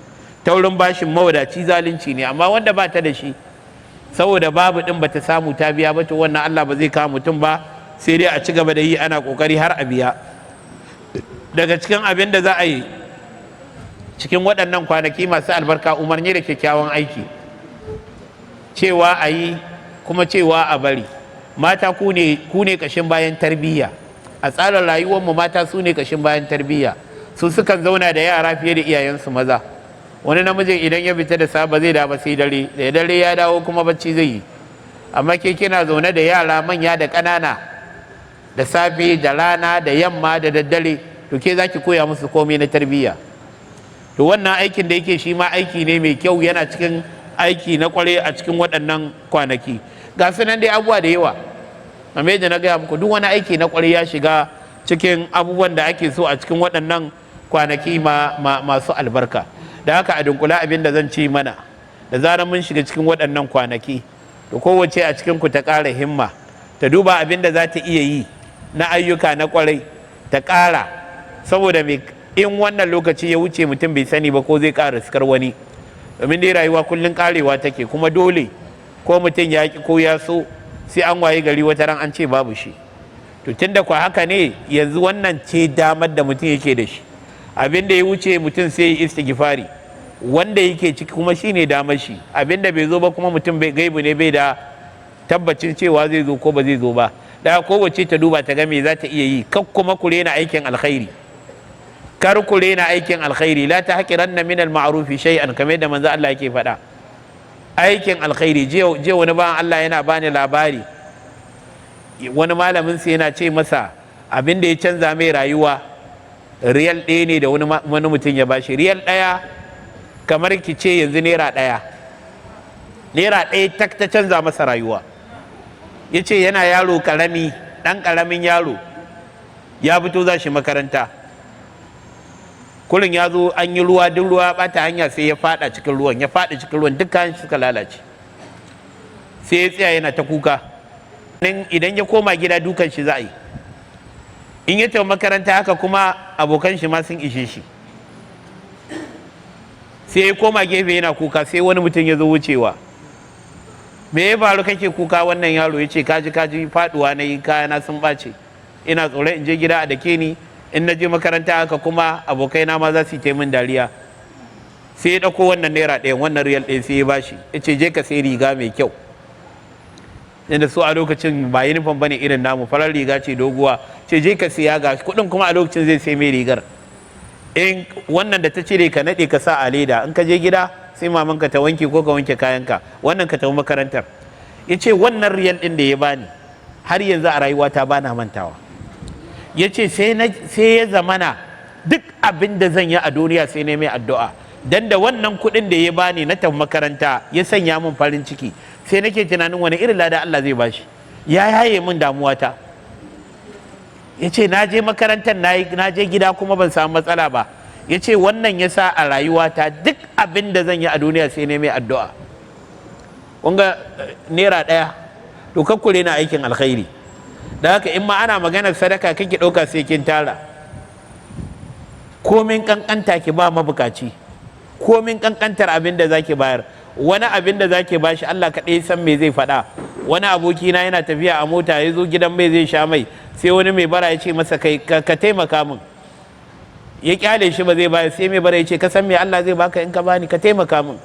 taurin bashin mawadaci zalunci ne. Amma wanda ba ta da shi saboda babu din bata samu ta biya ba, to wannan Allah ba zai kawo mutum ba, sai dai a ci gaba da yi ana kokari har a biya. Daga cikin abin da za a yi cikin waɗannan kwanaki masu albarka, umarni da kyakkyawan aiki, cewa a yi kuma cewa a bari. Mata ku ne kashin bayan tarbiyya a tsarin rayuwarmu. Mata su ne kashin bayan tarbiyya, su sukan zauna da yara fiye da iyayensu maza. Wani namijin idan ya fita da safe zai dawo sai dare, da dare ya dawo kuma bacci zai yi. Amma ke kina zaune da yara manya da ƙanana, da safe da rana da yamma da daddare, to ke zaki koya musu komai na tarbiyya. To wannan aikin da yake shi ma aiki ne mai kyau, yana cikin aiki na kware a cikin waɗannan kwanaki. Ga su nan dai abubuwa da yawa, amma yadda na gaya muku duk wani aiki na kware ya shiga cikin abubuwan da ake so a cikin waɗannan kwanaki masu albarka. Da haka a dunkula abin da zan ce mana, da zarar mun shiga cikin waɗannan kwanaki, to kowace a cikin ku ta ƙara himma, ta duba abin da za ta iya yi na ayyuka na kwarai, ta ƙara, saboda me, in wannan lokaci ya wuce mutum bai sani ba ko zai ƙara riskar wani. Domin dai rayuwa kullum ƙarewa take, kuma dole ko mutum ya ki ko ya so sai an waye gari wata ran an ce babu shi. To tunda kwa haka ne, yanzu wannan ce damar da mutum yake da shi. Abin da ya wuce mutum sai ya istighfari, wanda yake ciki kuma shine damar shi. Abin da bai zo ba kuma mutum bai gaibu ne, bai da tabbacin cewa zai zo ko ba zai zo ba. Da kowace ta duba ta ga me za ta iya yi, kar kuma ku rena aikin alkhairi, kar ku rena aikin alkhairi. La tahqiranna min al-ma'ruf shay'an, kamar da manzo Allah yake faɗa. Aikin alkhairi, je wani bayan Allah yana bani labari, wani malamin sa yana ce masa abin da ya canza mai rayuwa, riyal ɗaya ne da wani mutum ya bashi. Riyal ɗaya kamar ki ce yanzu naira ɗaya tak ta canza masa rayuwa. Ya ce yana yaro karami, ɗan ƙaramin yaro, ya fito za shi makaranta, kurin ya zo an yi ruwa, duk ruwa bata hanya, sai ya fada cikin ruwan, duk kayan suka lalace. Sai ya tsaya yana ta kuka. Idan ya koma gida dukan shi za a yi, in ya tafi makaranta haka kuma abokan shi ma sun ishe shi. Sai ya koma gefe yana kuka, sai wani mutum ya zo wucewa. Me ya faru kake kuka? Wannan yaro ya ce kaji faduwa na yi, kayana sun ɓace, ina tsoron in je gida a dake ni, in na je makaranta haka kuma abokaina ma za su yi min dariya. Sai ya ɗauko wannan naira ɗaya, wannan riyal ɗaya, sai ya bashi, ya ce je ka sai riga mai kyau. Inda su a lokacin ba yunifom bane irin namu, farar riga ce doguwa, ce je ka siya, ga kuɗin kuma a lokacin zai sai mai rigar. In wannan da ta cire ka naɗe ka sa a leda, in ka je gida sai mamanka ta wanke ko ka wanke kayanka, wannan ka tafi makarantar. Ya ce wannan riyal ɗin da ya bani har yanzu a rayuwata ba na mantawa. Ya ce sai ya zamana duk abin da zan yi a duniya sai ne mai addu'a, dan da wannan kuɗin da ya bani na tafi makaranta ya sanya min farin ciki, sai nake tunanin wani irin lada Allah zai bashi, ya yaye min damuwata. Ya ce na je makarantar, na je gida kuma ban samu matsala ba. Ya ce wannan ya sa a rayuwata duk abin da zan yi a duniya sai ne mai addu'a. Kunga naira ɗaya, to kakkure na aikin alkhairi. Da haka in ma ana maganar sadaka kake ɗauka sai kin tara, komin kankanta ki ba mabukaci, komin kankantar abin da zaki bayar. Wani abin da zaki bashi Allah kaɗai san me zai faɗa. Wani abokina yana tafiya a mota, ya zo gidan mai zai sha mai, sai wani mai bara ya ce masa kai ka taimaka min. Ya kyale shi ba zai bayar, sai mai bara ya ce ka san me Allah zai baka in ka bani, ka taimaka min.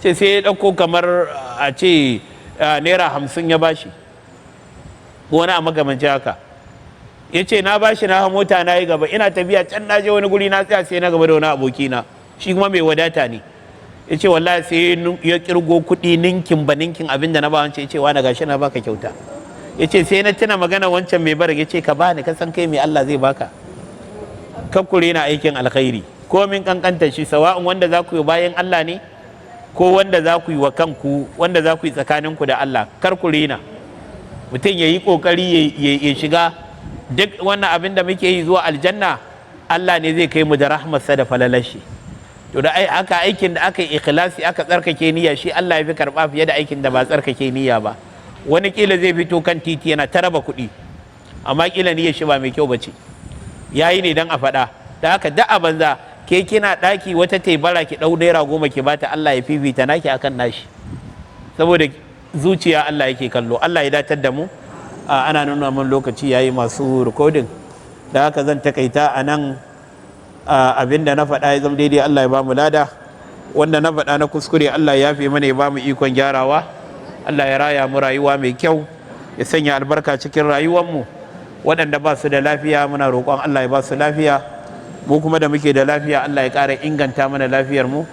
Ce sai ya ɗauko kamar a ce naira 50 ya bashi, wani a magamanci haka. Ya ce na bashi na mota na yi gaba, ina tafiya can na je wani guri na tsaya, sai na gaba da wani abokina, shi kuma mai wadata ne. Ya ce wallahi sai ya kirgo kuɗi ninkin ba ninkin abin da na ba wancan. Ya ce wani gashi na baka kyauta. Ya ce sai na tuna magana wancan mai bara, ya ce ka bani, ka san kai mai Allah zai baka. Kakkure na aikin alkhairi, komin kankanta shi, sawa'un wanda za ku yi bayan Allah ne, ko wanda za ku yi wa kanku, wanda za ku yi tsakaninku da Allah, kar ku rena. mutum ya yi ƙoƙari ya shiga duk wannan abin da muke yi zuwa aljanna, Allah ne zai kai mu da rahmarsa da falalashi. To da haka aikin da aka yi ikhlasi aka tsarkake niyya shi Allah ya fi karɓa fiye da aikin da ba tsarkake niyya ba. Wani kila zai fito kan titi yana ta raba kuɗi, amma kila niyyar shi ba mai kyau bace, yayi ne dan a faɗa. Da haka da a banza ke kina ɗaki wata tebara ki ɗau naira 10 ki bata, Allah ya fifita naki akan nashi, saboda zuciya Allah yake kallo. Allah ya datar da mu. Ana nuna mun lokaci yayi masu rikodin, da haka zan takaita a nan. Abin da na faɗa ya zama daidai, Allah ya ba mu lada. Wanda na faɗa na kuskure, Allah ya yafe mana, ya ba mu ikon gyarawa. Allah ya raya mu rayuwa mai kyau, ya sanya albarka cikin rayuwarmu. Waɗanda ba su da lafiya muna roƙon Allah ya ba su lafiya, mu kuma da muke da lafiya Allah ya ƙara inganta mana lafiyar mu.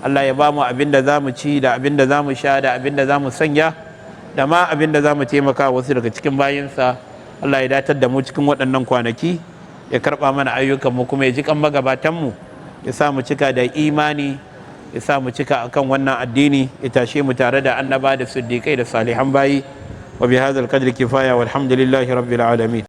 Allah ya ba mu abin da za mu ci da abin da za mu sha da abin da za mu sanya, da ma abin da za mu taimaka wasu daga cikin bayinsa. Allah ya datar da mu cikin waɗannan kwanaki, ya karɓa mana ayyukanmu, kuma ya ji kan magabatanmu, ya sa mu cika da imani, ya sa mu cika akan wannan addini, ya tashe mu tare da annaba da siddiƙai da salihan bayi. Wa bi hadzal qadri kifaya, walhamdulillahi rabbil alamin.